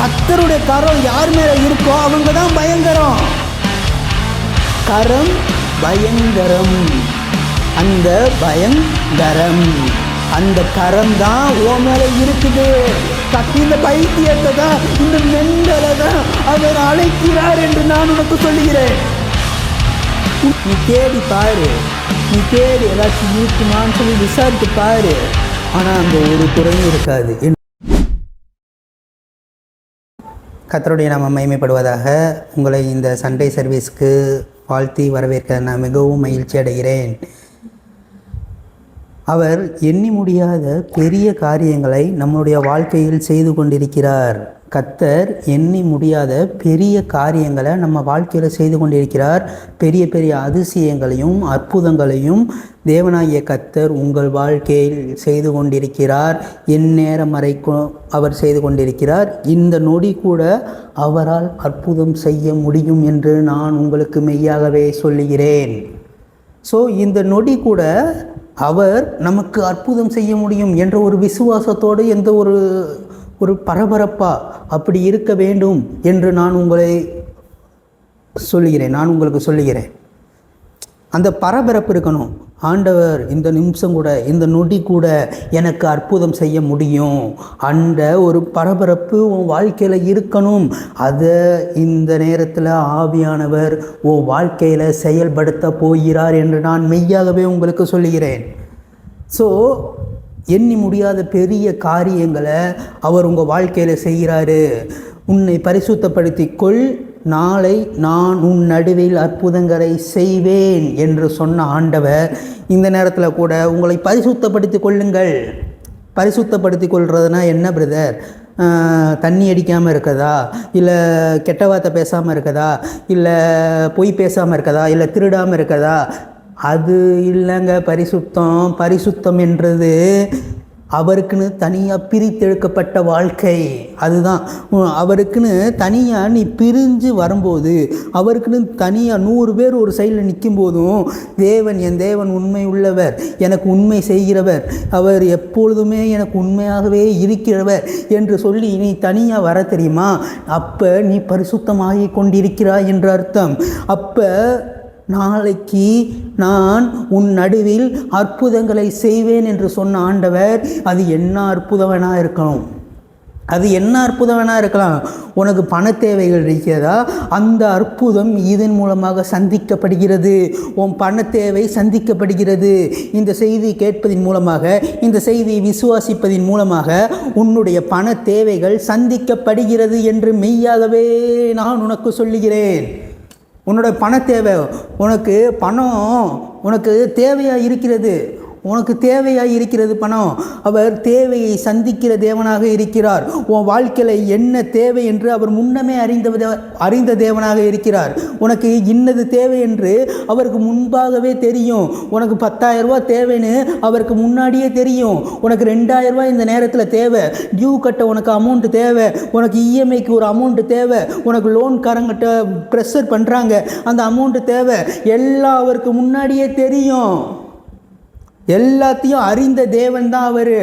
கர்த்தருடைய கரம் யார் மேலே இருக்கோ அவங்க தான் பயங்கரம். கரம் பயங்கரம், அந்த பயங்கரம், அந்த கரம் தான் ஓ மேலே இருக்குது. இந்த பைத்தியத்தை தான், இந்த மெண்டலை தான் அவர் அழைக்கிறார் என்று நான் உனக்கு சொல்லுகிறேன். நீ தேடி பாரு, நீ தேடி ஏதாச்சும் இருக்குமான்னு சொல்லி விசாரித்து பாரு. ஆனால் அந்த ஒரு குறையும் இருக்காது. கர்த்தருடைய நாமம் மகிமைப்படுவதாக. உங்களை இந்த சண்டே சர்வீஸ்க்கு வாழ்த்தி வரவேற்க நான் மிகவும் மகிழ்ச்சி அடைகிறேன். அவர் எண்ணி முடியாத பெரிய காரியங்களை நம்முடைய வாழ்க்கையில் செய்து கொண்டிருக்கிறார். கர்த்தர் எண்ணி முடியாத பெரிய காரியங்களை நம்ம வாழ்க்கையில் செய்து கொண்டிருக்கிறார். பெரிய பெரிய அதிசயங்களையும் அற்புதங்களையும் தேவனாகிய கர்த்தர் உங்கள் வாழ்க்கையில் செய்து கொண்டிருக்கிறார். எந்நேரம் வரைக்கும் அவர் செய்து கொண்டிருக்கிறார். இந்த நொடி கூட அவரால் அற்புதம் செய்ய முடியும் என்று நான் உங்களுக்கு மெய்யாகவே சொல்லுகிறேன். ஸோ இந்த நொடி கூட அவர் நமக்கு அற்புதம் செய்ய முடியும் என்ற ஒரு விசுவாசத்தோடு, எந்த ஒரு பரபரப்பாக அப்படி இருக்க வேண்டும் என்று நான் உங்களுக்கு சொல்லுகிறேன். அந்த பரபரப்பு இருக்கணும். ஆண்டவர் இந்த நிமிஷம் கூட, இந்த நொடி கூட எனக்கு அற்புதம் செய்ய முடியும், அந்த ஒரு பரபரப்பு உன் வாழ்க்கையில் இருக்கணும். அதை இந்த நேரத்தில் ஆவியானவர் உன் வாழ்க்கையில் செயல்படுத்த போகிறார் என்று நான் மெய்யாகவே உங்களுக்கு சொல்லுகிறேன். ஸோ எண்ணி முடியாத பெரிய காரியங்களை அவர் உங்கள் வாழ்க்கையில் செய்கிறாரு. உன்னை பரிசுத்தப்படுத்திக்கொள், நாளை நான் உன் நடுவில் அற்புதங்களை செய்வேன் என்று சொன்ன ஆண்டவர் இந்த நேரத்தில் கூட உங்களை பரிசுத்தப்படுத்தி கொள்ளுங்கள். பரிசுத்தப்படுத்தி கொள்வதுனா என்ன பிரதர்? தண்ணி அடிக்காமல் இருக்கதா, இல்லை கெட்ட வார்த்தை பேசாமல் இருக்கதா, இல்லை பொய் பேசாமல் இருக்கதா, இல்லை திருடாமல் இருக்கதா? அது இல்லைங்க பரிசுத்தம். பரிசுத்தம் என்றது அவருக்குன்னு தனியாக பிரித்தெடுக்கப்பட்ட வாழ்க்கை. அதுதான் அவருக்குன்னு தனியாக நீ பிரிஞ்சு வரும்போது, அவருக்குன்னு தனியாக 100 பேர் ஒரு சைடில் நிற்கும் போதும், என் தேவன் உண்மை உள்ளவர், எனக்கு உண்மை செய்கிறவர், அவர் எப்பொழுதுமே எனக்கு உண்மையாகவே இருக்கிறவர் என்று சொல்லி நீ தனியாக வர தெரியுமா? அப்போ நீ பரிசுத்தமாகி கொண்டிருக்கிறாய் என்று அர்த்தம். அப்போ நாளைக்கு நான் உன் நடுவில் அற்புதங்களை செய்வேன் என்று சொன்ன ஆண்டவர், அது என்ன அற்புதம் வேணா இருக்கணும். அது என்ன அற்புதம் வேணா இருக்கலாம். உனக்கு பண தேவைகள் இருக்கிறதா? அந்த அற்புதம் இதன் மூலமாக சந்திக்கப்படுகிறது. உன் பண தேவை சந்திக்கப்படுகிறது. இந்த செய்தி கேட்பதின் மூலமாக, இந்த செய்தியை விசுவாசிப்பதின் மூலமாக உன்னுடைய பண தேவைகள் சந்திக்கப்படுகிறது என்று மெய்யாகவே நான் உனக்கு சொல்லுகிறேன். உன்னோட பண தேவை, உனக்கு பணம் உனக்கு தேவையாக இருக்கிறது, உனக்கு தேவையாக இருக்கிறது பணம். அவர் தேவையை சந்திக்கிற தேவனாக இருக்கிறார். உன் வாழ்க்கையில் என்ன தேவை என்று அவர் முன்னமே அறிந்த தேவனாக இருக்கிறார். உனக்கு இன்னது தேவை என்று அவருக்கு முன்பாகவே தெரியும். உனக்கு 10,000 ரூபா தேவைன்னு அவருக்கு முன்னாடியே தெரியும். உனக்கு 2,000 ரூபாய் இந்த நேரத்தில் தேவை, டியூ கட்ட உனக்கு அமௌண்ட்டு தேவை, உனக்கு இஎம்ஐக்கு ஒரு அமௌண்ட்டு தேவை, உனக்கு லோன்காரங்கிட்ட ப்ரெஷர் பண்ணுறாங்க, அந்த அமௌண்ட்டு தேவை, எல்லாம் அவருக்கு முன்னாடியே தெரியும். எல்லாத்தையும் அறிந்த தேவன் தான் அவர்.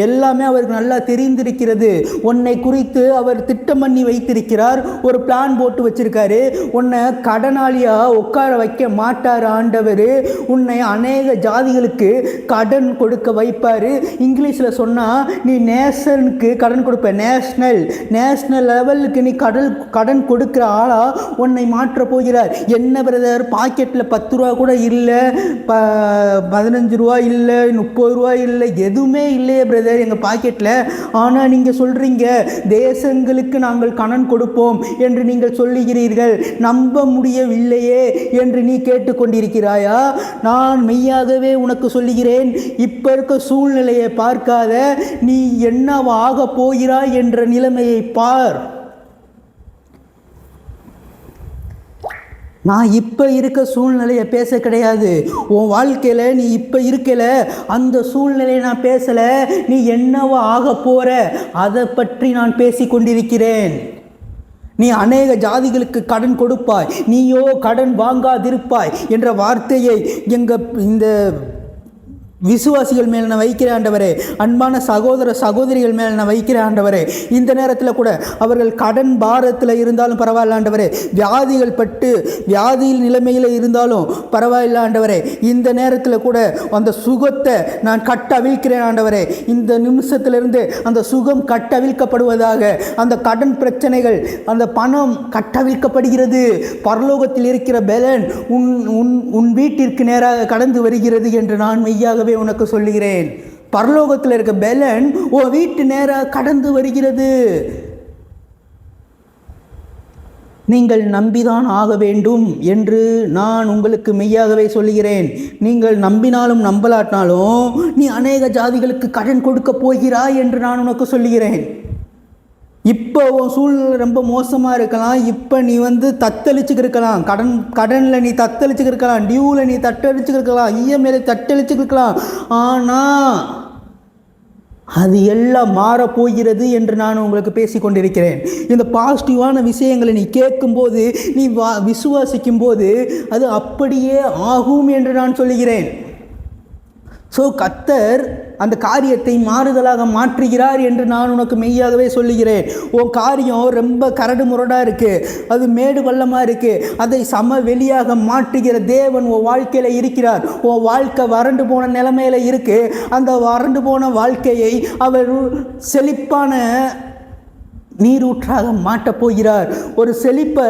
எல்லாமே அவருக்கு நல்லா தெரிந்திருக்கிறது. உன்னை குறித்து அவர் திட்டம் பண்ணி வைத்திருக்கிறார். ஒரு பிளான் போட்டு வச்சிருக்காரு. உன்னை கடனாளியாக உட்கார வைக்க மாட்டார் ஆண்டவர். உன்னை அநேக ஜாதிகளுக்கு கடன் கொடுக்க வைப்பார். இங்கிலீஷில் சொன்னால் நீ நேஷனுக்கு கடன் கொடுப்ப, நேஷ்னல் லெவலுக்கு நீ கடன் கொடுக்குற ஆளாக உன்னை மாற்ற போகிறார். என்ன பிரதர், பாக்கெட்டில் 10 ரூபா கூட இல்லை, 15 ரூபா இல்லை, 30 ரூபாய் இல்லை, எதுவுமே இல்லையே பிரதர் எங்கள் பாக்கெட்டில். ஆனால் நீங்கள் சொல்கிறீங்க தேசங்களுக்கு நாங்கள் கடன் கொடுப்போம் என்று நீங்கள் சொல்லுகிறீர்கள். நம்ப முடியவில்லையே என்று நீ கேட்டுக்கொண்டிருக்கிறாயா? நான் மெய்யாகவே உனக்கு சொல்லுகிறேன், இப்போ இருக்க சூழ்நிலையை பார்க்காத, நீ என்னவாக போகிறாய் என்ற நிலைமையை பார். நான் இப்போ இருக்க சூழ்நிலையை பேச கிடையாது. உன் வாழ்க்கையில் நீ இப்போ இருக்கல, அந்த சூழ்நிலையை நான் பேசலை. நீ என்னவோ ஆக போகிற அதை பற்றி நான் பேசி கொண்டிருக்கிறேன். நீ அநேக ஜாதிகளுக்கு கடன் கொடுப்பாய், நீயோ கடன் வாங்காதிருப்பாய் என்ற வார்த்தையை இந்த விசுவாசிகள் மேல் நான் வைக்கிறேன் ஆண்டவரே. அன்பான சகோதர சகோதரிகள் மேல் நான் வைக்கிறேன் ஆண்டவரே. இந்த நேரத்தில் கூட அவர்கள் கடன் பாரத்தில் இருந்தாலும் பரவாயில்ல ஆண்டவரே, வியாதிகள் பட்டு வியாதியில் நிலைமையில் இருந்தாலும் பரவாயில்ல ஆண்டவரே, இந்த நேரத்தில் கூட அந்த சுகத்தை நான் கட்டவிழ்க்கிறேன் ஆண்டவரே. இந்த நிமிஷத்திலிருந்து அந்த சுகம் கட்டவிழ்க்கப்படுவதாக. அந்த கடன் பிரச்சனைகள், அந்த பணம் கட்டவிழ்க்கப்படுகிறது. பரலோகத்தில் இருக்கிற பெலன் உன் வீட்டிற்கு நேராக கடந்து வருகிறது என்று நான் மெய்யாகவே உனக்கு சொல்லுகிறேன். பரலோகத்தில் இருக்க பெலன் உன் வீட்டு நேராக கடந்து வருகிறது. நீங்கள் நம்பிதான் ஆக வேண்டும் என்று நான் உங்களுக்கு மெய்யாகவே சொல்லுகிறேன். நீங்கள் நம்பினாலும் நம்பலாட்டினாலும் நீ அநேக ஜாதிகளுக்கு கடன் கொடுக்க போகிறாய் என்று நான் உனக்கு சொல்லுகிறேன். இப்போ உன் சூழ்நிலை ரொம்ப மோசமாக இருக்கலாம். இப்போ நீ தத்தளிச்சுக்கு இருக்கலாம். கடனில் நீ தத்தளிச்சுக்கு இருக்கலாம். டியூவில் நீ தத்தளிச்சுக்கு இருக்கலாம். இஎம்ஐல தத்தளிச்சுக்கு இருக்கலாம். ஆனால் அது எல்லாம் மாறப்போகிறது என்று நான் உங்களுக்கு பேசி கொண்டிருக்கிறேன். இந்த பாசிட்டிவான விஷயங்களை நீ கேட்கும்போது, நீ விசுவாசிக்கும் போது அது அப்படியே ஆகும் என்று நான் சொல்லுகிறேன். ஸோ கர்த்தர் அந்த காரியத்தை மாறுதலாக மாற்றுகிறார் என்று நான் உனக்கு மெய்யாகவே சொல்லுகிறேன். உன் காரியம் ரொம்ப கரடு முரடாக இருக்குது, அது மேடு பள்ளமாக இருக்குது, அதை வெளியாக மாற்றுகிற தேவன் உன் வாழ்க்கையில் இருக்கிறார். உன் வாழ்க்கை வறண்டு போன நிலைமையில் இருக்குது. அந்த வறண்டு போன வாழ்க்கையை அவர் செழிப்பான நீரூற்றாக மாட்டப் போகிறார். ஒரு செழிப்பை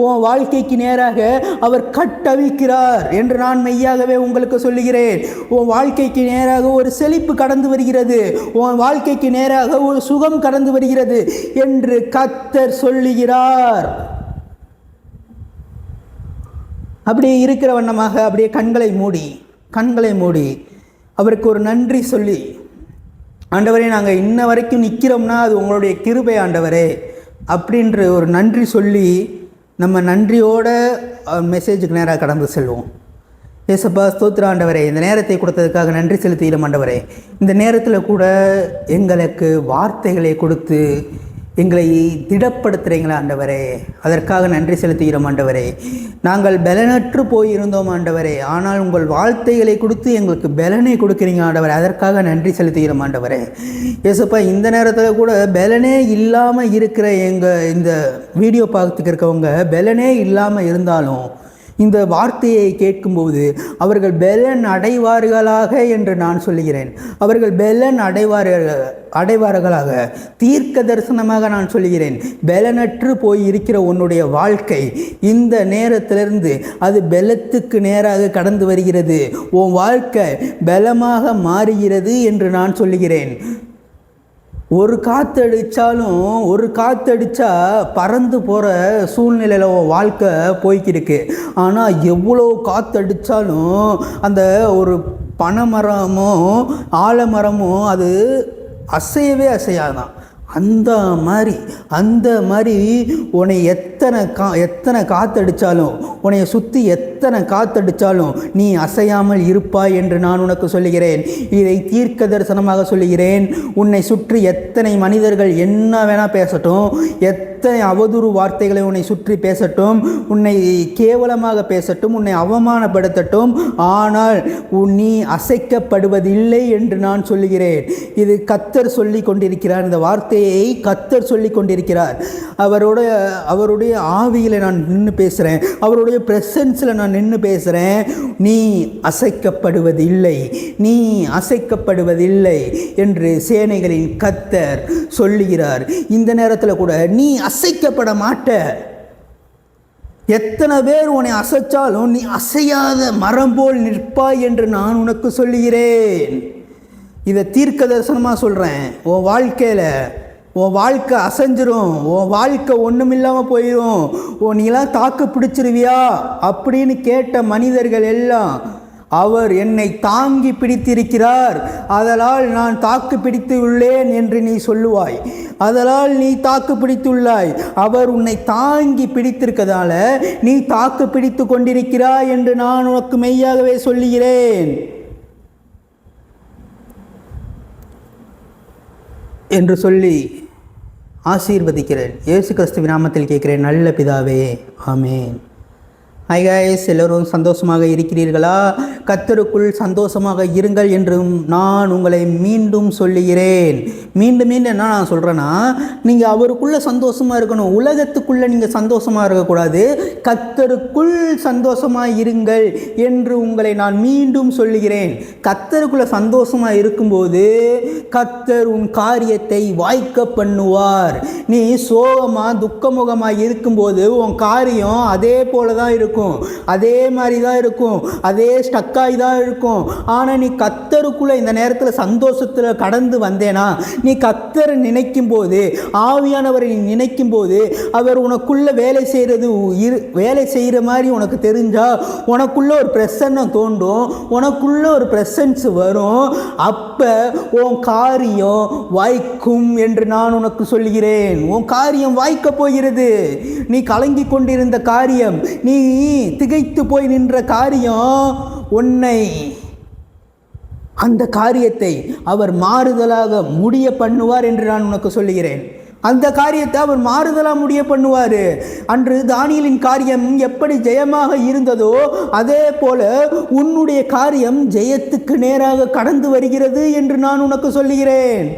உன் வாழ்க்கைக்கு நேராக அவர் கட்டவிழ்க்கிறார் என்று நான் மெய்யாகவே உங்களுக்கு சொல்லுகிறேன். உன் வாழ்க்கைக்கு நேராக ஒரு செழிப்பு கடந்து வருகிறது. உன் வாழ்க்கைக்கு நேராக ஒரு சுகம் கடந்து வருகிறது என்று கர்த்தர் சொல்லுகிறார். அப்படியே இருக்கிற வண்ணமாக அப்படியே கண்களை மூடி அவருக்கு ஒரு நன்றி சொல்லி, ஆண்டவரே நாங்கள் இன்ன வரைக்கும் நிற்கிறோம்னா அது உங்களுடைய கிருபை ஆண்டவரே அப்படின்ற ஒரு நன்றி சொல்லி நம்ம நன்றியோட மெசேஜுக்கு நேராக கடந்து செல்வோம். ஏசப்பா ஸ்தோத்திர ஆண்டவரே, இந்த நேரத்தை கொடுத்ததுக்காக நன்றி செலுத்திடும் ஆண்டவரே. இந்த நேரத்தில் கூட எங்களுக்கு வார்த்தைகளை கொடுத்து எங்களை திடப்படுத்துகிறீங்களா ஆண்டவரே, அதற்காக நன்றி செலுத்துகிறோம் ஆண்டவரே. நாங்கள் பலனற்று போயிருந்தோம் ஆண்டவரே, ஆனால் உங்கள் வார்த்தைகளை கொடுத்து எங்களுக்கு பலனை கொடுக்குறீங்க ஆண்டவரே, அதற்காக நன்றி செலுத்துகிறோம் ஆண்டவரே. ஏசப்பா இந்த நேரத்தில் கூட பலனே இல்லாமல் இருக்கிற இந்த வீடியோ பார்த்துக்கு இருக்கவங்க பலனே இல்லாமல் இருந்தாலும் இந்த வார்த்தையை கேட்கும்போது அவர்கள் பெலன் அடைவார்களாக என்று நான் சொல்லுகிறேன். அவர்கள் பெலன் அடைவார்களாக தீர்க்க தரிசனமாக நான் சொல்லுகிறேன். பெலனற்று போய் இருக்கிற உன்னுடைய வாழ்க்கை இந்த நேரத்திலிருந்து அது பெலத்துக்கு நேராக கடந்து வருகிறது. உன் வாழ்க்கை பலமாக மாறுகிறது என்று நான் சொல்லுகிறேன். ஒரு காற்றடிச்சா பறந்து போகிற சூழ்நிலையில் வாழ்க்கை போய்க்கிருக்கு. ஆனால் எவ்வளோ காற்றடித்தாலும் அந்த ஒரு பனைமரமோ ஆலமரமோ அது அசையவே அசையாதான். அந்த மாதிரி உன்னை எத்தனை காற்றடித்தாலும், உன்னை சுற்றி எத்தனை காற்றடித்தாலும் நீ அசையாமல் இருப்பாய் என்று நான் உனக்கு சொல்லுகிறேன். இதை தீர்க்க தரிசனமாக சொல்லுகிறேன். உன்னை சுற்றி எத்தனை மனிதர்கள் என்ன வேணால் பேசட்டும், எத்தனை அவதூறு வார்த்தைகளை உன்னை சுற்றி பேசட்டும், உன்னை கேவலமாக பேசட்டும், உன்னை அவமானப்படுத்தட்டும், ஆனால் நீ அசைக்கப்படுவதில்லை என்று நான் சொல்லுகிறேன். இது கர்த்தர் சொல்லி கொண்டிருக்கிறார். இந்த வார்த்தையை கர்த்தர் சொல்லி கொண்டிருக்கிறார். அவருடைய ஆவியில் நான் நின்று பேசுகிறேன், அவருடைய பிரசன்ஸில் நான் நின்று பேசுகிறேன். நீ அசைக்கப்படுவதில்லை என்று சேனைகளின் கர்த்தர் சொல்லுகிறார். இந்த நேரத்தில் கூட நீ அசைக்கப்பட மாட்ட. எத்தனை பேர் உன்னை அசைச்சாலும் நீ அசையாத மரம் போல் நிற்பாய் என்று நான் உனக்கு சொல்லுகிறேன். இதை தீர்க்க தரிசனமாக சொல்கிறேன். உன் வாழ்க்கை அசைஞ்சிரும், உன் வாழ்க்கை ஒன்றுமில்லாமல் போயிடும், நீலாம் தாக்கு பிடிச்சிருவியா அப்படின்னு கேட்ட மனிதர்கள் எல்லாம் அவர் என்னை தாங்கி பிடித்திருக்கிறார், அதனால் நான் தாக்கு பிடித்து உள்ளேன் என்று நீ சொல்லுவாய். அதனால் நீ தாக்கு பிடித்துள்ளாய். அவர் உன்னை தாங்கி பிடித்திருக்கதால நீ தாக்கு பிடித்து கொண்டிருக்கிறாய் என்று நான் உனக்கு மெய்யாகவே சொல்லுகிறேன் என்று சொல்லி ஆசீர்வதிக்கிறேன். இயேசு கிறிஸ்துவின் நாமத்தில் கேட்கிறேன் நல்ல பிதாவே, ஆமென். ஹாய் காய்ஸ், எல்லோரும் சந்தோஷமாக இருக்கிறீர்களா? கர்த்தருக்குள் சந்தோஷமாக இருங்கள் என்றும் நான் உங்களை மீண்டும் சொல்லுகிறேன். மீண்டும் மீண்டும் என்ன நான் சொல்கிறேன்னா, நீங்கள் அவருக்குள்ளே சந்தோஷமாக இருக்கணும். உலகத்துக்குள்ளே நீங்கள் சந்தோஷமாக இருக்கக்கூடாது. கர்த்தருக்குள் சந்தோஷமாக இருங்கள் என்று உங்களை நான் மீண்டும் சொல்லுகிறேன். கர்த்தருக்குள்ளே சந்தோஷமாக இருக்கும்போது கர்த்தர் உன் காரியத்தை வாய்க்க பண்ணுவார். நீ சோகமாக துக்கமுகமாக இருக்கும்போது உன் காரியம் அதே போல தான் இருக்கும், அதே மாதிரி தான் இருக்கும், அதே ஸ்டக்காகி தான் இருக்கும். ஆனால் நீ கர்த்தருக்குள்ளே இந்த நேரத்தில் சந்தோஷத்தில் கடந்து வந்தேனா, நீ கர்த்தரை நினைக்கும் போது, ஆவியானவரை நீ நினைக்கும் போது அவர் உனக்குள்ளே வேலை செய்கிற மாதிரி உனக்கு தெரிஞ்சால் உனக்குள்ளே ஒரு பிரசன்னம் தோன்றும், உனக்குள்ளே ஒரு பிரசன்ஸ் வரும். அப்போ உன் காரியம் வாய்க்கும் என்று நான் உனக்கு சொல்கிறேன். உன் காரியம் வாய்க்க போகிறது. நீ கலங்கி கொண்டிருந்த காரியம், நீ திகைத்து போய் நின்ற காரியம், உன்னை அந்த காரியத்தை அவர் மாறுதலாக முடிய பண்ணுவார் என்று நான் உனக்கு சொல்லுகிறேன். அந்த காரியத்தை அவர் மாறுதலாக முடிய பண்ணுவார். அன்று தானியேலின் காரியம் எப்படி ஜெயமாக இருந்ததோ அதே போல உன்னுடைய காரியம் ஜெயத்துக்கு நேராக கடந்து வருகிறது என்று நான் உனக்கு சொல்லுகிறேன்.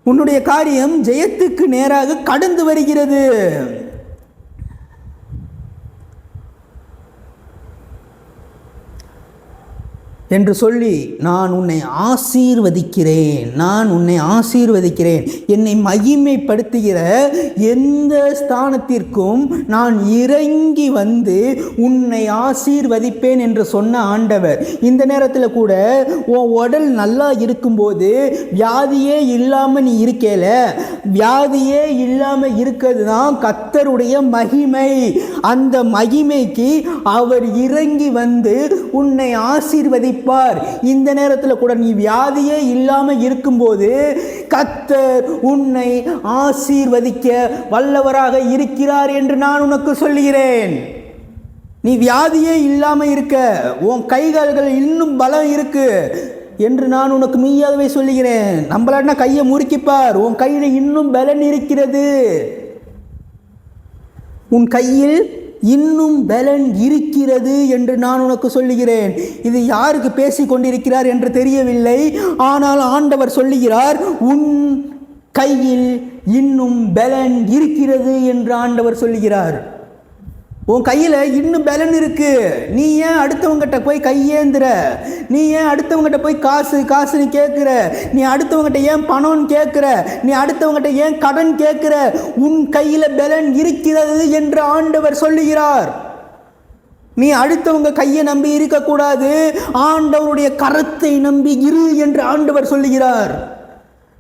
உன்னுடைய காரியம் ஜெயத்துக்கு நேராக கடந்து வருகிறது என்று சொல்லி நான் உன்னை ஆசீர்வதிக்கிறேன். என்னை மகிமைப்படுத்துகிற எந்த ஸ்தானத்திற்கும் நான் இறங்கி வந்து உன்னை ஆசீர்வதிப்பேன் என்று சொன்ன ஆண்டவர் இந்த நேரத்தில் கூட உன் உடல் நல்லா இருக்கும்போது வியாதியே இல்லாமல் நீ இருக்கேல, வியாதியே இல்லாமல் இருக்கிறது தான் கர்த்தருடைய மகிமை. அந்த மகிமைக்கு அவர் இறங்கி வந்து உன்னை ஆசீர்வதி. இந்த நேரத்தில் கூட நீ வியாதியே இல்லாம இருக்கும்போது கர்த்தர் உன்னை ஆசீர்வதிக்க வல்லவராக இருக்கிறார் என்று நான் உனக்கு சொல்லுகிறேன். நீ வியாதியே இல்லாம இருக்க, உன் கைகால்கள் இன்னும் பலம் இருக்கு என்று நான் உனக்கு மெய்யாகவே சொல்லுகிறேன். நம்மளா கையை முறுக்கிப்பார், உன் கையில் இன்னும் பலன் இருக்கிறது. உன் கையில் இன்னும் பலன் இருக்கிறது என்று நான் உனக்கு சொல்லுகிறேன். இது யாருக்கு பேசி கொண்டிருக்கிறார் என்று தெரியவில்லை. ஆனால் ஆண்டவர் சொல்லுகிறார், உன் கையில் இன்னும் பலன் இருக்கிறது என்று ஆண்டவர் சொல்லுகிறார். உன் கையில் இன்னும் பலன் இருக்கு. நீ ஏன் அடுத்தவங்கிட்ட போய் கையேந்துற? நீ ஏன் அடுத்தவங்கிட்ட போய் காசுன்னு கேட்குற? நீ அடுத்தவங்கிட்ட ஏன் பணம்னு கேட்குற? நீ அடுத்தவங்கிட்ட ஏன் கடன் கேட்குற? உன் கையில் பலன் இருக்கிறது என்று ஆண்டவர் சொல்லுகிறார். நீ அடுத்தவங்க கையை நம்பி இருக்கக்கூடாது, ஆண்டவருடைய கரத்தை நம்பி இரு என்று ஆண்டவர் சொல்லுகிறார்.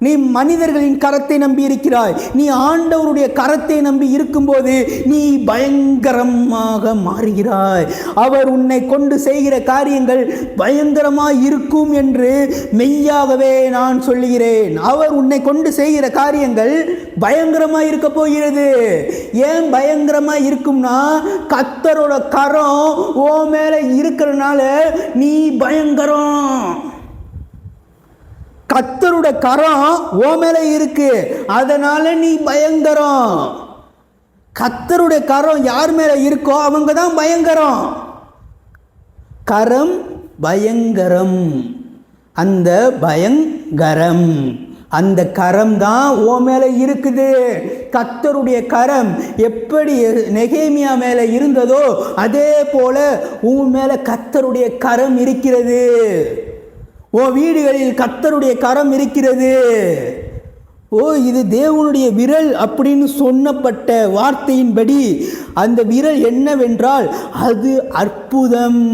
நீ மனிதர்களின் கரத்தை நம்பி இருக்கிறாய், நீ ஆண்டவருடைய கரத்தை நம்பி இருக்கும்போது நீ பயங்கரமாக மாறுகிறாய். அவர் உன்னை கொண்டு செய்கிற காரியங்கள் பயங்கரமாக இருக்கும் என்று மெய்யாகவே நான் சொல்லுகிறேன். அவர் உன்னை கொண்டு செய்கிற காரியங்கள் பயங்கரமாக இருக்க போகிறது. ஏன் பயங்கரமாக இருக்கும்னா, கர்த்தரோட கரம் ஓ மேலே இருக்கிறனால நீ பயங்கரம். கர்த்தருடைய கரம் ஓ மேல இருக்கு, அதனால நீ பயங்கரம். கர்த்தருடைய கரம் யார் மேல இருக்கோ அவங்க தான் பயங்கரம். கரம் பயங்கரம், அந்த பயங்கரம், அந்த கரம் தான் ஓ மேல இருக்குது. கர்த்தருடைய கரம் எப்படி நெகேமியா மேல இருந்ததோ அதே போல உன் மேல கர்த்தருடைய கரம் இருக்கிறது. ஓ வீடுகளில் கர்த்தருடைய கரம் இருக்கிறது. ஓ இது தேவனுடைய விரல் அப்படின்னு சொன்னப்பட்ட வார்த்தையின்படி அந்த விரல் என்னவென்றால் அது அற்புதம்.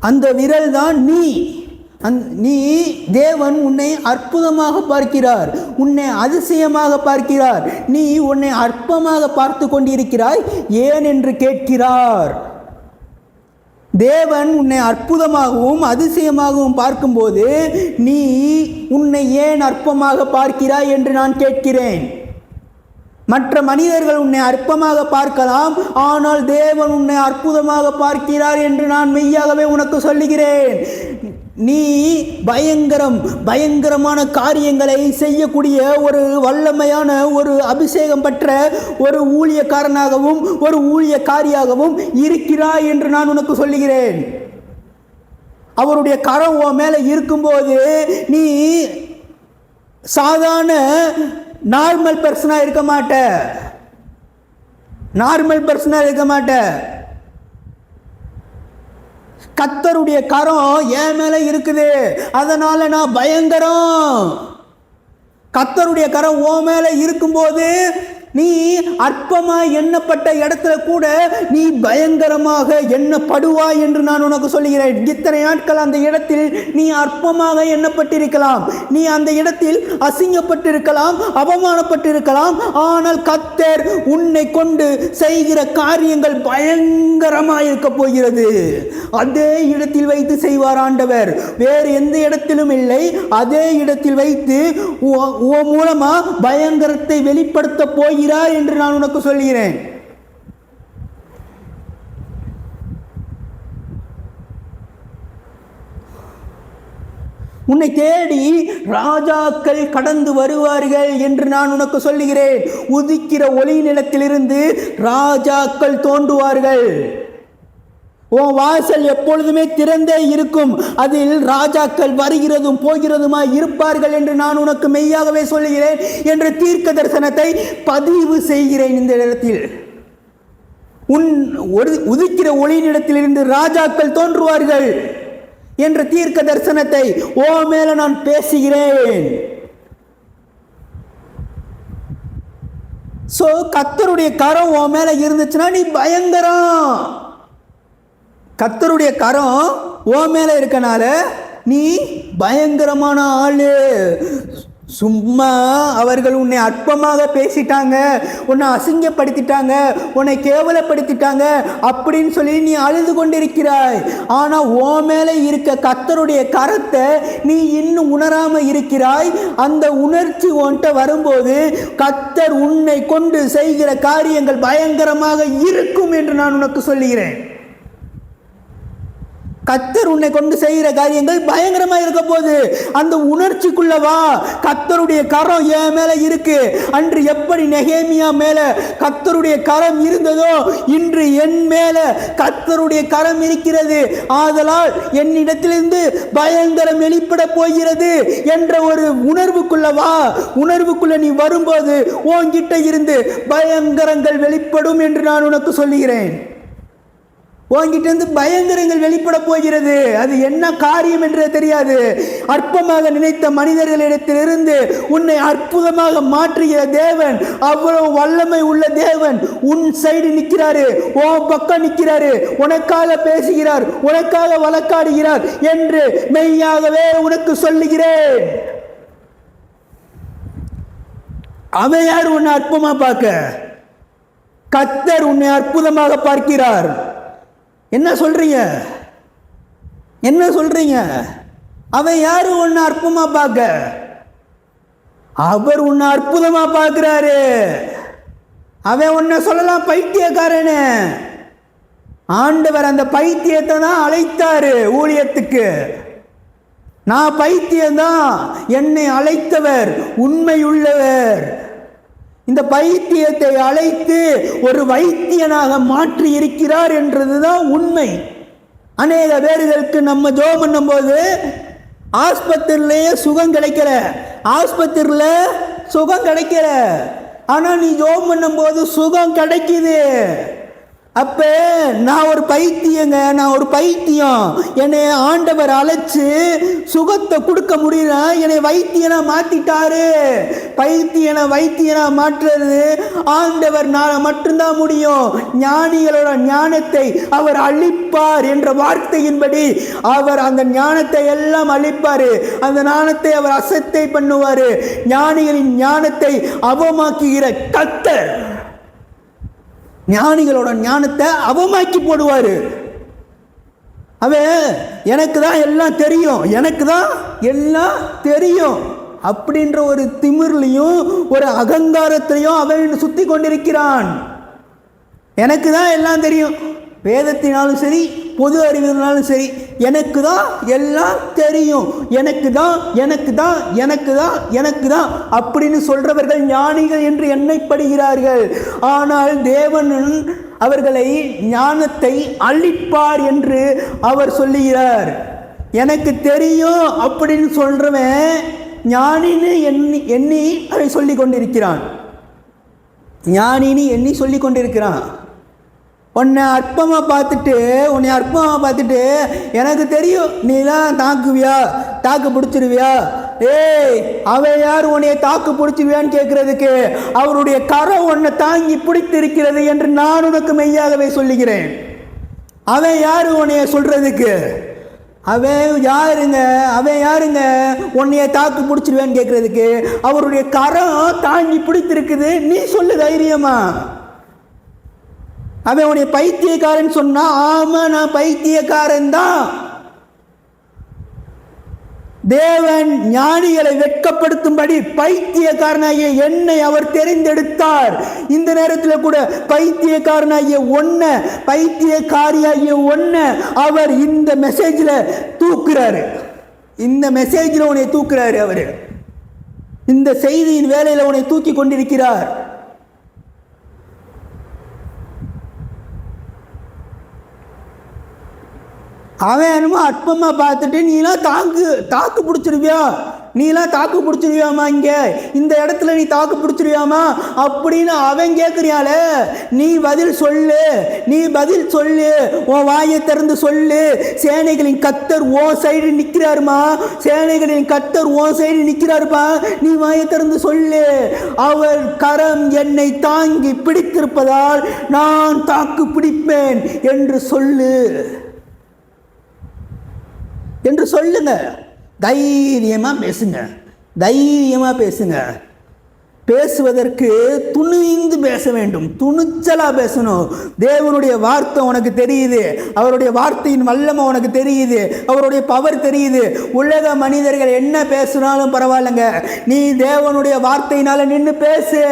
அந்த விரல் தான் நீ. தேவன் உன்னை அற்புதமாக பார்க்கிறார், உன்னை அதிசயமாக பார்க்கிறார். நீ உன்னை அற்பமாக பார்த்து கொண்டிருக்கிறாய் ஏன் என்று கேட்கிறார். தேவன் உன்னை அற்புதமாகவும் அதிசயமாகவும் பார்க்கும்போது நீ உன்னை ஏன் அற்பமாக பார்க்கிறாய் என்று நான் கேட்கிறேன். மற்ற மனிதர்கள் உன்னை அற்பமாக பார்க்கலாம், ஆனால் தேவன் உன்னை அற்புதமாக பார்க்கிறார் என்று நான் மெய்யாகவே உனக்கு சொல்லுகிறேன். நீ பயங்கரமான காரியங்களை செய்யக்கூடிய ஒரு வல்லமையான ஒரு அபிஷேகம் பெற்ற ஒரு ஊழியக்காரனாகவும் ஒரு ஊழியக்காரியாகவும் இருக்கிறாய் என்று நான் உனக்கு சொல்லுகிறேன். அவருடைய கரம் உன் மேலே இருக்கும்போது நீ சாதாரண நார்மல் பர்சனாக இருக்க மாட்ட. கர்த்தருடைய கரம் என் மேல இருக்குது, அதனால நான் பயங்கரம். கர்த்தருடைய கரம் உன் மேல இருக்கும்போது நீ அற்பமாய் எண்ணப்பட்ட இடத்துல கூட நீ பயங்கரமாக எண்ணப்படுவாய் என்று நான் உனக்கு சொல்லுகிறேன். இத்தனை நாட்கள் அந்த இடத்தில் நீ அற்பமாக எண்ணப்பட்டிருக்கலாம், நீ அந்த இடத்தில் அசிங்கப்பட்டிருக்கலாம், அவமானப்பட்டிருக்கலாம். ஆனால் கர்த்தர் உன்னை கொண்டு செய்கிற காரியங்கள் பயங்கரமாக இருக்க போகிறது. அதே இடத்தில் வைத்து செய்வார் ஆண்டவர், வேறு எந்த இடத்திலும் இல்லை. அதே இடத்தில் வைத்து மூலமா பயங்கரத்தை வெளிப்படுத்த போகிறார் என்று நான் உனக்கு சொல்கிறேன். உன்னை தேடி ராஜாக்கள் கடந்து வருவார்கள் என்று நான் உனக்கு சொல்லுகிறேன். உதிக்கிற ஒளி நிலத்திலிருந்து ராஜாக்கள் தோன்றுவார்கள். உன் வாசல் எப்பொழுதுமே திறந்தே இருக்கும், அதில் ராஜாக்கள் வருகிறதும் போகிறதுமாய் இருப்பார்கள் என்று நான் உனக்கு மெய்யாகவே சொல்லுகிறேன் என்ற தீர்க்க தரிசனத்தை பதிவு செய்கிறேன். இந்த இடத்தில் உதிக்கிற ஒளியினிடத்திலிருந்து ராஜாக்கள் தோன்றுவார்கள் என்ற தீர்க்க தரிசனத்தை ஓ மேல நான் பேசுகிறேன். சோ கர்த்தருடைய கரம் உன் மேல இருந்துச்சுன்னா நீ பயங்கரம். கர்த்தருடைய கரம் உன் மேல இருக்கனால நீ பயங்கரமான ஆளு. சும்மா அவர்கள் உன்னை அற்பமாக பேசிட்டாங்க, உன்னை அசிங்கப்படுத்திட்டாங்க, உன்னை கேவலப்படுத்திட்டாங்க அப்படின்னு சொல்லி நீ அழுது கொண்டிருக்கிறாய். ஆனால் உன் மேலே இருக்க கர்த்தருடைய கரத்தை நீ இன்னும் உணராம இருக்கிறாய். அந்த உணர்ச்சி உன்கிட்ட வரும்போது கர்த்தர் உன்னை கொண்டு செய்கிற காரியங்கள் பயங்கரமாக இருக்கும் என்று நான் உனக்கு சொல்லுகிறேன். கர்த்தர் உன்னை கொண்டு செய்கிற காரியங்கள் பயங்கரமா இருக்க போது அந்த உணர்ச்சிக்குள்ள வா. கர்த்தருடைய கரம் என் மேல இருக்கு. அன்று எப்படி நெகேமியா மேல கர்த்தருடைய கரம் இருந்ததோ இன்று என் மேல கர்த்தருடைய கரம் இருக்கிறது. ஆதலால் என்னிடத்திலிருந்து பயங்கரம் வெளிப்பட போகிறது என்ற ஒரு உணர்வுக்குள்ள வா. உணர்வுக்குள்ள நீ வரும்போது உன்கிட்ட இருந்து பயங்கரங்கள் வெளிப்படும் என்று நான் உனக்கு சொல்லுகிறேன். உன்கிட்ட இருந்து பயங்கரங்கள் வெளிப்பட போகிறது. அது என்ன காரியம் என்று தெரியாது. அற்பமாக நினைத்த மனிதர்களிடத்திலிருந்து உன்னை அற்புதமாக மாற்றுகிற தேவன், அவ்வளவு வல்லமை உள்ள தேவன் உன் சைடு நிற்கிறாரு, உன் பக்கம் நிற்கிறாரு, உனக்காக பேசுகிறார், உனக்காக வழக்காடுகிறார் என்று மெய்யாகவே உனக்கு சொல்லுகிறேன். அவன் யார் உன்னை அற்புதமா பார்க்க? கர்த்தர் உன்னை அற்புதமாக பார்க்கிறார். என்ன சொல்றீங்க? அவன் யாரு உன்னை அற்புதமா பார்க்க? அவர் உன்னை அற்புதமா பார்க்கிறாரு. அவன் உன்னை சொல்லலாம் பைத்தியக்காரனு. ஆண்டவர் அந்த பைத்தியத்தை தான் அழைத்தாரு ஊழியத்துக்கு. நான் பைத்தியம்தான், என்னை அழைத்தவர் உண்மையுள்ளவர். இந்த பைத்தியத்தை அழைத்து ஒரு வைத்தியனாக மாற்றி இருக்கிறார் என்றதுதான் உண்மை. அநேக பேர்களுக்கு நம்ம ஜெபம் பண்ணும் போது ஆஸ்பத்திரியிலேயே சுகம் கிடைக்கல, ஆனா நீ ஜெபம் பண்ணும் போது சுகம் கிடைக்குது. அப்ப நான் ஒரு பைத்தியம். என்னை ஆண்டவர் அழைச்சு சுகத்தை கொடுக்க முடியல, என்னை வைத்தியனா மாத்திட்டாரு. வைத்தியனா மாற்றுறது ஆண்டவர் மட்டும்தான் முடியும். ஞானிகளோட ஞானத்தை அவர் அழிப்பார் என்ற வார்த்தையின்படி அவர் அந்த ஞானத்தை எல்லாம் அழிப்பாரு. அந்த ஞானத்தை அவர் அசட்டை பண்ணுவாரு. ஞானிகளின் ஞானத்தை அவமாக்குகிற கர்த்தர் ஞானிகளோட ஞானத்தை அவமாக்கி போடுவாரு. அவன் எனக்கு தான் எல்லாம் தெரியும். அப்படின்ற ஒரு திமிர்லையும் ஒரு அகங்காரத்திலையும் அவன் சுத்தி கொண்டிருக்கிறான். எனக்கு தான் எல்லாம் தெரியும், வேதத்தினாலும் சரி பொது அறிவினாலும் சரி, எனக்கு தான் எல்லாம் தெரியும், எனக்கு தான் எனக்கு தான் எனக்கு தான் எனக்கு தான் அப்படின்னு சொல்றவர்கள் ஞானிகள் என்று எண்ணப்படுகிறார்கள். ஆனால் தேவன் அவர்களை ஞானத்தை அளிப்பார் என்று அவர் சொல்லுகிறார். எனக்கு தெரியும் அப்படின்னு சொல்றவன் ஞானின்னு எண்ணி அதை சொல்லி கொண்டிருக்கிறான். ஞானின்னு எண்ணி சொல்லி கொண்டிருக்கிறான். உன்னை அற்பமாக பார்த்துட்டு எனக்கு தெரியும் நீலாம் தாக்குவியா, தாக்கு பிடிச்சிருவியா, ஏய் அவன் யார் உன்னைய தாக்கு பிடிச்சிருவியான்னு கேட்கறதுக்கு? அவருடைய கரம் உன்னை தாங்கி பிடித்திருக்கிறது என்று நான் உனக்கு மெய்யாகவே சொல்லுகிறேன். அவன் யார் உன்னைய சொல்றதுக்கு? அவன் யாருங்க உன்னைய தாக்கு பிடிச்சிருவேன்னு கேட்கறதுக்கு? அவருடைய கரம் தாங்கி பிடித்திருக்குது, நீ சொல்லு தைரியமா. அவன் உன்னை பைத்தியக்காரன் சொன்னா, ஆமா நான் பைத்தியக்காரன் தான். தேவன் ஞானிகளை வெட்கப்படுத்தும்படி பைத்தியக்காரனாகிய என்னை அவர் தெரிந்தெடுத்தார். இந்த நேரத்தில் கூட பைத்தியக்காரனாகிய பைத்தியக்காரியாகிய அவர் இந்த மெசேஜில் தூக்குறாரு. இந்த மெசேஜில் உன்னை தூக்குறாரு. அவர் இந்த செய்தியின் வேலையில் உன்னை தூக்கி கொண்டிருக்கிறார். அவன் என்னமோ அற்பமாக பார்த்துட்டு நீலாம் தாக்கு பிடிச்சிருவியாமா, இங்கே இந்த இடத்துல நீ தாக்கு பிடிச்சிருவியாமா அப்படின்னு அவன் கேட்குறியால. நீ பதில் சொல்லு, உன் வாயை திறந்து சொல்லு. சேனைகளின் கர்த்தர் உன் சைடு நிற்கிறாருப்பா, நீ வாயை திறந்து சொல்லு. அவர் கரம் என்னை தாங்கி பிடித்திருப்பதால் நான் தாக்கு பிடிப்பேன் என்று சொல்லு என்று சொல்லுங்க. தைரியமாக பேசுங்க. பேசுவதற்கு துணிந்து பேச வேண்டும், துணிச்சலாக பேசணும். தேவனுடைய வார்த்தை உனக்கு தெரியுது, அவருடைய வார்த்தையின் வல்லமை உனக்கு தெரியுது, அவருடைய பவர் தெரியுது. உலக மனிதர்கள் என்ன பேசுனாலும் பரவாயில்லைங்க, நீ தேவனுடைய வார்த்தையினால நின்று பேசு.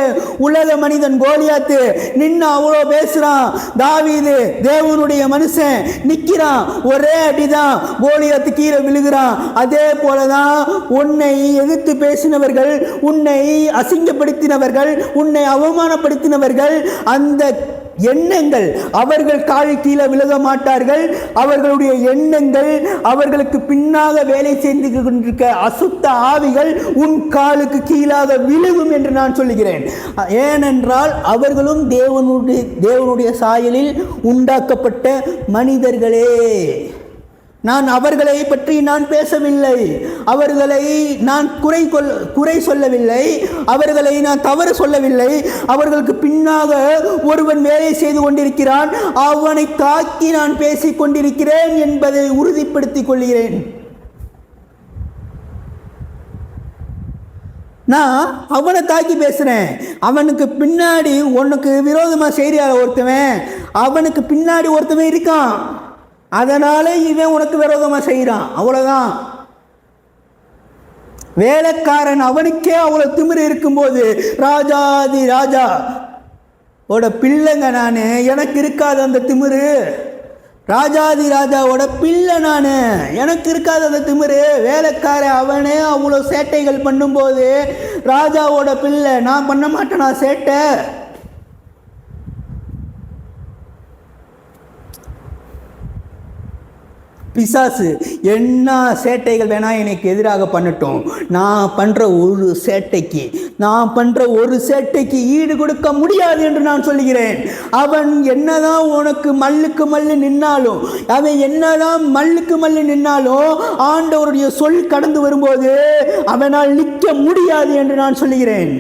உலக மனிதன் கோலியாத்து நின்று அவ்வளோ பேசுறான், தாவீது தேவனுடைய மனுஷன் நிற்கிறான், ஒரே அடிதான் கோலியாத்து கீழே விழுகிறான். அதே போலதான் உன்னை எதிர்த்து பேசினவர்கள், உன்னை அசிங்கப்படுத்தினவர்கள், உன்னை அவமானப்படுத்தினவர்கள், அந்த எண்ணங்கள் அவர்கள் கால் கீழே விலக மாட்டார்கள். அவர்களுடைய எண்ணங்கள், அவர்களுக்கு பின்னாக வேலை செய்து கொண்டிருக்க அசுத்த ஆவிகள் உன் காலுக்கு கீழாக விழுகும் என்று நான் சொல்லுகிறேன். ஏனென்றால் அவர்களும் தேவனுடைய சாயலில் உண்டாக்கப்பட்ட மனிதர்களே. நான் அவர்களை பற்றி நான் பேசவில்லை, அவர்களை நான் குறை சொல்லவில்லை, அவர்களை நான் தவறு சொல்லவில்லை. அவர்களுக்கு பின்னாக ஒருவன் வேலை செய்து கொண்டிருக்கிறான், அவனை தாக்கி நான் பேசிக் கொண்டிருக்கிறேன் என்பதை உறுதிப்படுத்திக் கொள்கிறேன். நான் அவனை தாக்கி பேசுறேன், அவனுக்கு பின்னாடி உனக்கு விரோதமாக செய்தியாளர் ஒருத்தவன், அவனுக்கு பின்னாடி ஒருத்தவன் இருக்கான், அதனால இவன் உனக்கு விரோதமாக செய்கிறான், அவ்வளோதான். வேலைக்காரன் அவனுக்கே அவ்வளோ திமிரு இருக்கும்போது ராஜாதி ராஜா ஓட பிள்ளைங்க நான், எனக்கு இருக்காது அந்த திமிரு. ராஜாதி ராஜாவோட பிள்ளை நான், எனக்கு இருக்காது அந்த திமிரு. வேலைக்காரன் அவனே அவ்வளோ சேட்டைகள் பண்ணும்போது ராஜாவோட பிள்ளை நான் பண்ண மாட்டேனா சேட்டை? பிசாசு என்ன சேட்டைகள் வேணா எனக்கு எதிராக பண்ணட்டும், நான் பண்ணுற ஒரு சேட்டைக்கு ஈடு கொடுக்க முடியாது என்று நான் சொல்லுகிறேன். அவன் என்னதான் உனக்கு மல்லுக்கு மல்லு நின்னாலும் ஆண்டவருடைய சொல் கடந்து வரும்போது அவனால் நிற்க முடியாது என்று நான் சொல்லுகிறேன்.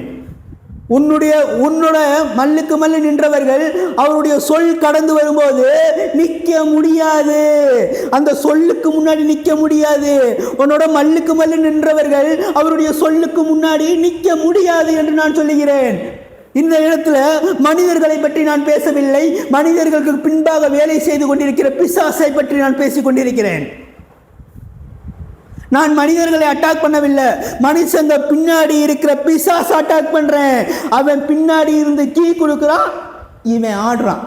உன்னோட மல்லுக்கு மல்லு நின்றவர்கள் அவருடைய சொல் கடந்து வரும்போது நிற்க முடியாது, அந்த சொல்லுக்கு முன்னாடி நிற்க முடியாது. உன்னோட மல்லுக்கு மல்லு நின்றவர்கள் அவருடைய சொல்லுக்கு முன்னாடி நிற்க முடியாது என்று நான் சொல்லுகிறேன். இந்த இடத்துல மனிதர்களை பற்றி நான் பேசவில்லை, மனிதர்களுக்கு பின்பாக வேலை செய்து கொண்டிருக்கிற பிசாசை பற்றி நான் பேசிக் கொண்டிருக்கிறேன். நான் மனிதர்களை அட்டாக் பண்ணவில்லை, மனுஷங்க பின்னாடி இருக்கிற பிசாசு அட்டாக் பண்றேன். அவன் பின்னாடி இருந்து கீ கொடுக்குறான், இவன் ஆடுறான்.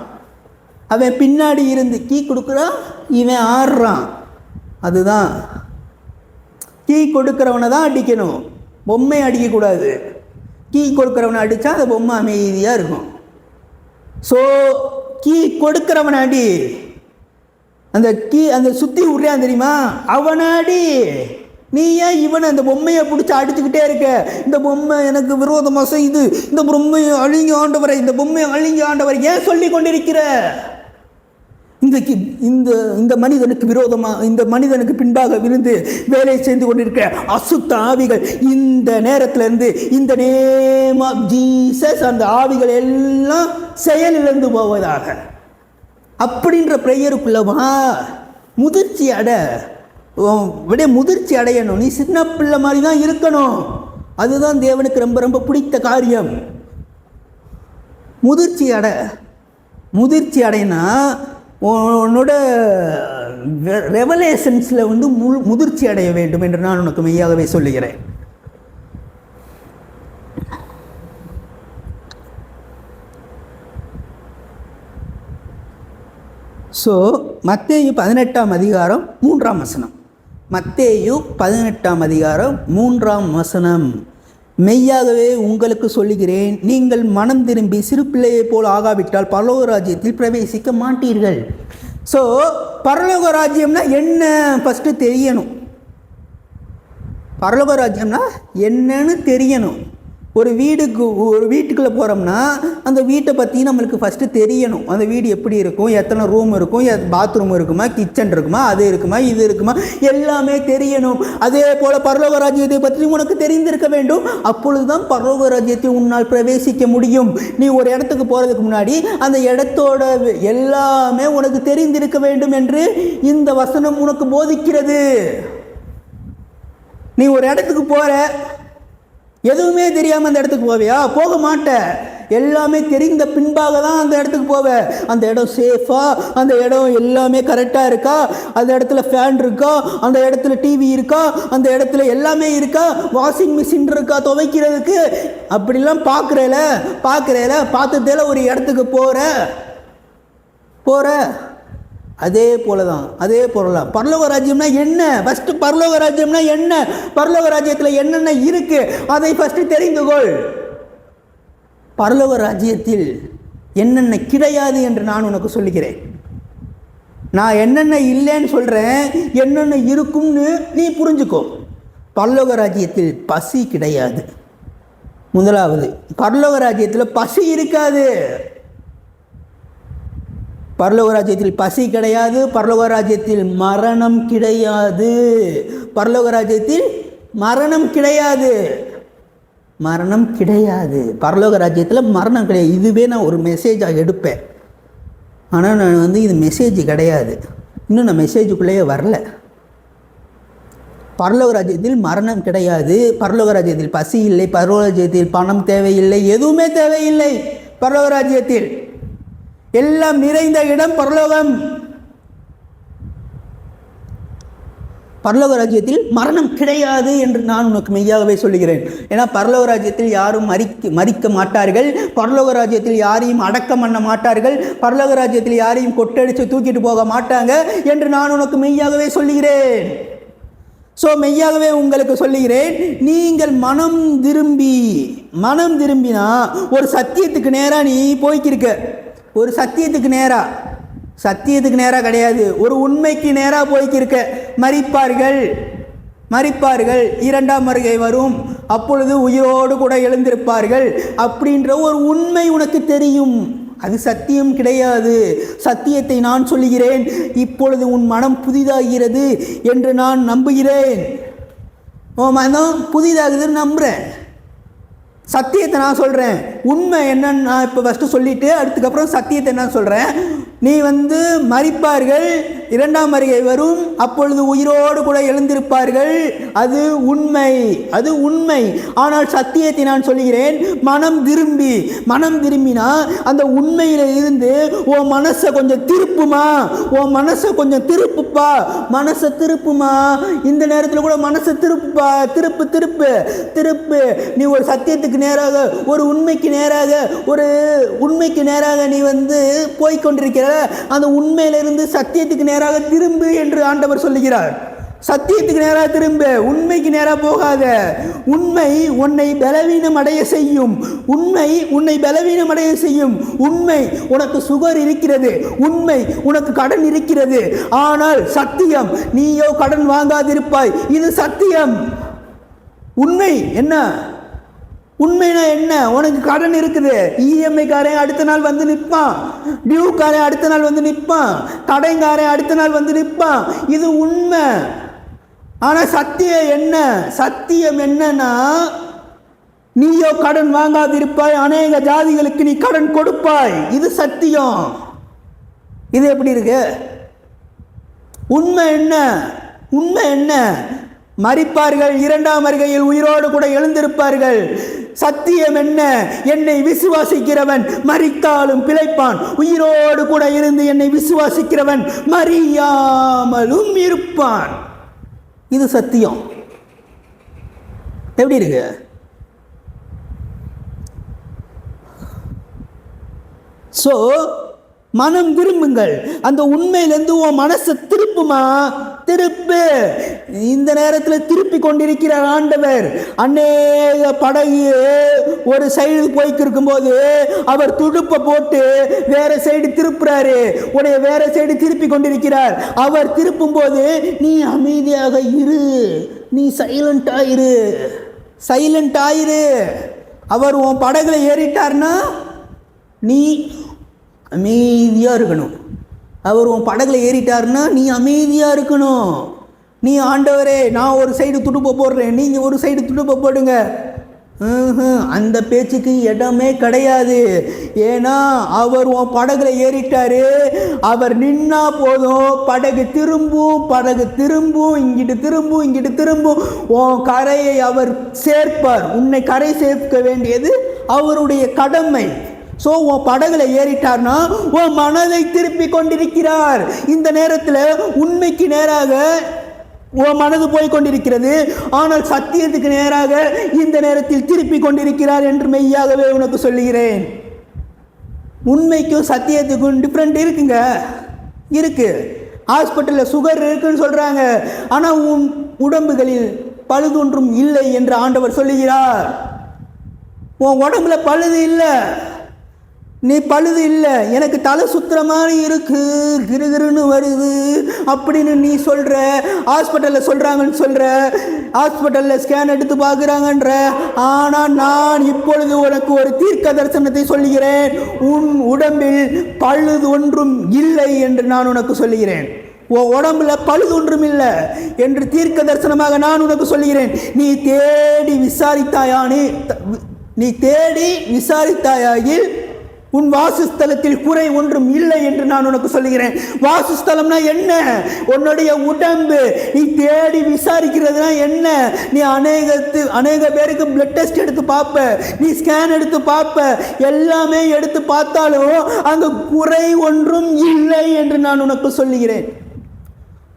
அவன் பின்னாடி இருந்து கீ கொடுக்குறான், இவன் ஆடுறான். அதுதான் கீ கொடுக்கிறவனை தான் அடிக்கணும், பொம்மை அடிக்கக்கூடாது. கீ கொடுக்கிறவனை அடித்தா அந்த பொம்மை அமைதியாக இருக்கும். ஸோ கீ கொடுக்கிறவனை அடி. அந்த கீ அந்த சுற்றி விட்றான் தெரியுமா, அவனாடி. நீ ஏன் இவனை அந்த பொம்மையை பிடிச்சி அடிச்சுக்கிட்டே இருக்க? இந்த பொம்மை எனக்கு விரோதமாக செய்யுது, இந்த பொம்மையை அழிங்க ஆண்டவரை, இந்த பொம்மையை அழிங்க ஆண்டவரை ஏன் சொல்லி கொண்டிருக்கிற? இன்றைக்கு இந்த மனிதனுக்கு விரோதமாக, இந்த மனிதனுக்கு பின்பாக விழுந்து வேலை செய்து கொண்டிருக்க அசுத்த ஆவிகள் இந்த நேரத்திலிருந்து, இந்த நேம் ஆஃப் ஜீசஸ், அந்த ஆவிகள் எல்லாம் செயலிழந்து போவதாக. அப்படின்ற ப்ரேயருக்குள்ளவா முதிர்ச்சி முதிர்ச்சி அடையணும். நீ சின்ன பிள்ளை மாதிரி தான் இருக்கணும். அதுதான் தேவனுக்கு ரொம்ப ரொம்ப பிடித்த காரியம். முதிர்ச்சி அடையினா உன்னோட ரெவலேஷன்ஸில் முதிர்ச்சி அடைய வேண்டும் என்று நான் உனக்கு மெய்யாகவே சொல்லுகிறேன். ஸோ மத்தேயு 18ஆம் அதிகாரம் 3ஆம் வசனம். மத்தேயு 18ஆம் அதிகாரம் 3ஆம் வசனம். மெய்யாகவே உங்களுக்கு சொல்லுகிறேன், நீங்கள் மனம் திரும்பி சிறு பிள்ளையைப் போல் ஆகாவிட்டால் பரலோக ராஜ்யத்தில் பிரவேசிக்க மாட்டீர்கள். ஸோ பரலோக ராஜ்யம்னா என்ன ஃபஸ்ட்டு தெரியணும். பரலோக ராஜ்யம்னா என்னன்னு தெரியணும். ஒரு வீட்டுக்குள்ளே போகிறோம்னா அந்த வீட்டை பற்றி நம்மளுக்கு ஃபஸ்ட்டு தெரியணும். அந்த வீடு எப்படி இருக்கும், எத்தனை ரூம் இருக்கும், பாத்ரூம் இருக்குமா, கிச்சன் இருக்குமா, அது இருக்குமா, இது இருக்குமா, எல்லாமே தெரியணும். அதே போல் பரலோக ராஜ்யத்தை பற்றி உனக்கு தெரிந்திருக்க வேண்டும். அப்பொழுது தான் பரலோக ராஜ்யத்தை உன்னால் பிரவேசிக்க முடியும். நீ ஒரு இடத்துக்கு போகிறதுக்கு முன்னாடி அந்த இடத்தோட எல்லாமே உனக்கு தெரிந்திருக்க வேண்டும் என்று இந்த வசனம் உனக்கு போதிக்கிறது. நீ ஒரு இடத்துக்கு போகிற, எதுவுமே தெரியாமல் அந்த இடத்துக்கு போவியா? போக மாட்டேன். எல்லாமே தெரிந்த பின்பாக தான் அந்த இடத்துக்கு போவேன். அந்த இடம் சேஃபா, அந்த இடம் எல்லாமே கரெக்டாக இருக்கா, அந்த இடத்துல ஃபேன் இருக்கா, அந்த இடத்துல டிவி இருக்கா, அந்த இடத்துல எல்லாமே இருக்கா, வாஷிங் மிஷின் இருக்கா துவைக்கிறதுக்கு, அப்படிலாம் பார்த்துட்டேல ஒரு இடத்துக்கு போகிற அதே போல தான் பரலோக ராஜ்யம்னா என்ன? ஃபஸ்ட்டு பரலோக ராஜ்யம்னா என்ன, பரலோக ராஜ்யத்தில் என்னென்ன இருக்கு அதை ஃபஸ்ட்டு தெரிந்து கொள். பரலோக ராஜ்யத்தில் என்னென்ன கிடையாது என்று நான் உனக்கு சொல்லுகிறேன். நான் என்னென்ன இல்லைன்னு சொல்கிறேன், என்னென்ன இருக்கும்னு நீ புரிஞ்சுக்கோ. பரலோக ராஜ்யத்தில் பசி கிடையாது. முதலாவது, பரலோக ராஜ்யத்தில் பசி இருக்காது. பரலோக ராஜ்யத்தில் பசி கிடையாது. பரலோக ராஜ்யத்தில் மரணம் கிடையாது. பரலோக ராஜ்யத்தில் மரணம் கிடையாது. பரலோக ராஜ்யத்தில் மரணம் கிடையாது. இதுவே நான் ஒரு மெசேஜாக எடுப்பேன். ஆனால் நான் இது மெசேஜ் கிடையாது. இன்னும் நான் மெசேஜுக்குள்ளேயே வரல. பரலோக ராஜ்யத்தில் மரணம் கிடையாது. பரலோக ராஜ்யத்தில் பசி இல்லை. பரலோக ராஜ்யத்தில் பணம் தேவையில்லை. எதுவுமே தேவையில்லை. பரலோக ராஜ்யத்தில் எல்லாம் நிறைந்த இடம் பரலோகம். பரலோக ராஜ்யத்தில் மரணம் கிடையாது என்று நான் உனக்கு மெய்யாகவே சொல்லுகிறேன். ஏன்னா பரலோக ராஜ்யத்தில் யாரும் மறிக்க மாட்டார்கள். பரலோக ராஜ்யத்தில் யாரையும் அடக்கம் பண்ண மாட்டார்கள். பரலோக ராஜ்யத்தில் யாரையும் கொட்டடித்து தூக்கிட்டு போக மாட்டாங்க என்று நான் உனக்கு மெய்யாகவே சொல்லுகிறேன். ஸோ மெய்யாகவே உங்களுக்கு சொல்லுகிறேன், நீங்கள் மனம் திரும்பினா ஒரு சத்தியத்துக்கு நேராக நீ போய்க்கிருக்க. ஒரு சத்தியத்துக்கு நேராக கிடையாது, ஒரு உண்மைக்கு நேராக போய்க்கிருக்க. மரிப்பார்கள், இரண்டாம் வருகை வரும், அப்பொழுது உயிரோடு கூட எழுந்திருப்பார்கள் அப்படின்ற ஒரு உண்மை உனக்கு தெரியும். அது சத்தியம் கிடையாது. சத்தியத்தை நான் சொல்லுகிறேன். இப்பொழுது உன் மனம் புதிதாகிறது என்று நான் நம்புகிறேன். உன் மனம் புதிதாகுதுன்னு நம்புகிறேன். சத்தியத்தை நான் சொல்கிறேன். உண்மை என்னன்னு நான் இப்போ ஃபஸ்ட்டு சொல்லிவிட்டு அதுக்கப்புறம் சத்தியத்தை என்ன சொல்கிறேன். நீ மரிப்பார்கள், இரண்டாம் வருகை வரும், அப்பொழுது உயிரோடு கூட எழுந்திருப்பார்கள். அது உண்மை, அது உண்மை. ஆனால் சத்தியத்தை நான் சொல்கிறேன், மனம் திரும்பினா அந்த உண்மையில இருந்து உன் மனசை கொஞ்சம் திருப்புமா, உன் மனசை கொஞ்சம் திருப்புப்பா, மனசை திருப்புமா. இந்த நேரத்தில் கூட மனசை திருப்புப்பா, திருப்பு திருப்பு திருப்பு. நீ ஒரு சத்தியத்துக்கு நேராக, ஒரு உண்மைக்கு நேராக, ஒரு உண்மைக்கு நேராக நீ போய்கொண்டிருக்கிற அந்த உண்மையிலிருந்து சத்தியத்துக்கு நேராக திரும்பு என்று ஆண்டவர் சொல்லுகிறார். சத்தியத்துக்கு நேராக திரும்ப, உண்மைக்கு நேராக போகாத. உண்மை உன்னை பலவீனம் அடைய செய்யும், உண்மை உன்னை பலவீனம் அடைய செய்யும். உண்மை உனக்கு சுகர் இருக்கிறது, உண்மை உனக்கு கடன் இருக்கிறது, ஆனால் சத்தியம் நீயோ கடன் வாங்காதிருப்பாய். இது சத்தியம். உண்மை என்ன? உண்மைனா என்ன? உனக்கு கடன் இருக்குது, இஎம்ஐ காரன் அடுத்த நாள் நிற்பான், டியூ காரன் அடுத்த நாள் நிற்பான், கடைங்காரன் அடுத்த நாள் நிற்பான். இது உண்மை. ஆனால் சத்தியம் என்ன? சத்தியம் என்னன்னா, நீயோ கடன் வாங்காதிருப்பாய், அநேக ஜாதிகளுக்கு நீ கடன் கொடுப்பாய். இது சத்தியம். இது எப்படி இருக்கு? உண்மை என்ன? உண்மை என்ன? மரிப்பார்கள், இரண்டாம் வருகையில் உயிரோடு கூட எழுந்திருப்பார்கள். சத்தியம் என்ன? என்னை விசுவாசிக்கிறவன் மரித்தாலும் பிழைப்பான், உயிரோடு கூட இருந்து என்னை விசுவாசிக்கிறவன் மரியாமலும் இருப்பான். இது சத்தியம். எப்படி இருக்கு? சோ மனம் திரும்புங்கள். அந்த உண்மையிலிருந்து உன் மனசை திருப்புமா, திருப்பு. இந்த நேரத்தில் திருப்பி கொண்டிருக்கிற ஆண்டவர், அநேக படகு ஒரு சைடு போய்க்கிருக்கும் போது அவர் துடுப்பை போட்டு வேற சைடு திருப்புறாரு, உடைய வேற சைடு திருப்பி கொண்டிருக்கிறார். அவர் திருப்பும் போது நீ அமைதியாக இரு, நீ சைலண்ட் ஆயிரு, சைலண்ட் ஆயிரு. அவர் உன் படகுல ஏறிட்டார்னா நீ அமைதியாக இருக்கணும். அவர் உன் படகுல ஏறிட்டாருன்னா நீ அமைதியாக இருக்கணும். நீ ஆண்டவரே நான் ஒரு சைடு துடுப்பை போடுறேன், நீங்கள் ஒரு சைடு துடுப்பை போடுங்க, அந்த பேச்சுக்கு இடமே கிடையாது. ஏன்னா அவர் உன் படகுல ஏறிட்டாரு. அவர் நின்னா போதும், படகு திரும்பும், இங்கிட்டு திரும்பும். உன் கரையை அவர் சேர்ப்பார். உன்னை கரை சேர்க்க வேண்டியது அவருடைய கடமை. ஸோ உன் படகுல ஏறிட்டார்னா உன் மனதை திருப்பி கொண்டிருக்கிறார். இந்த நேரத்தில் உண்மைக்கு நேராக உன் மனது போய் கொண்டிருக்கிறது, ஆனால் சத்தியத்துக்கு நேராக இந்த நேரத்தில் திருப்பி கொண்டிருக்கிறார் என்று மெய்யாகவே உனக்கு சொல்லுகிறேன். உண்மைக்கும் சத்தியத்துக்கும் டிஃப்ரெண்ட் இருக்குங்க, இருக்கு. ஹாஸ்பிட்டலில் சுகர் இருக்குன்னு சொல்றாங்க, ஆனால் உன் உடம்புகளில் பழுதொன்றும் இல்லை என்று ஆண்டவர் சொல்லுகிறார். உன் உடம்புல பழுது இல்லை, நீ பழுது இல்லை, எனக்கு தலை சுத்துற மாதிரி இருக்கு, கிருகிருன்னு வருது அப்படின்னு நீ சொல்ற. ஹாஸ்பிட்டலில் சொல்றாங்கன்னு சொல்ற, ஹாஸ்பிட்டலில் ஸ்கேன் எடுத்து பார்க்குறாங்கன்ற. ஆனால் நான் இப்பொழுது உனக்கு ஒரு தீர்க்க தரிசனத்தை சொல்லுகிறேன். உன் உடம்பில் பழுது ஒன்றும் இல்லை என்று நான் உனக்கு சொல்லுகிறேன். உடம்புல பழுது ஒன்றும் இல்லை என்று தீர்க்க தரிசனமாக நான் உனக்கு சொல்லுகிறேன். நீ தேடி விசாரித்தாயாகில் உன் வாசஸ்தலத்தில் குறை ஒன்றும் இல்லை என்று நான் உனக்கு சொல்லுகிறேன். வாசஸ்தலம்னா என்ன? உன்னுடைய உடம்பு. நீ தேடி விசாரிக்கிறதுனா என்ன? நீ அநேக பேருக்கு பிளட் டெஸ்ட் எடுத்து பார்ப்ப, நீ ஸ்கேன் எடுத்து பார்ப்ப, எல்லாமே எடுத்து பார்த்தாலும் அங்கு குறை ஒன்றும் இல்லை என்று நான் உனக்கு சொல்லுகிறேன்.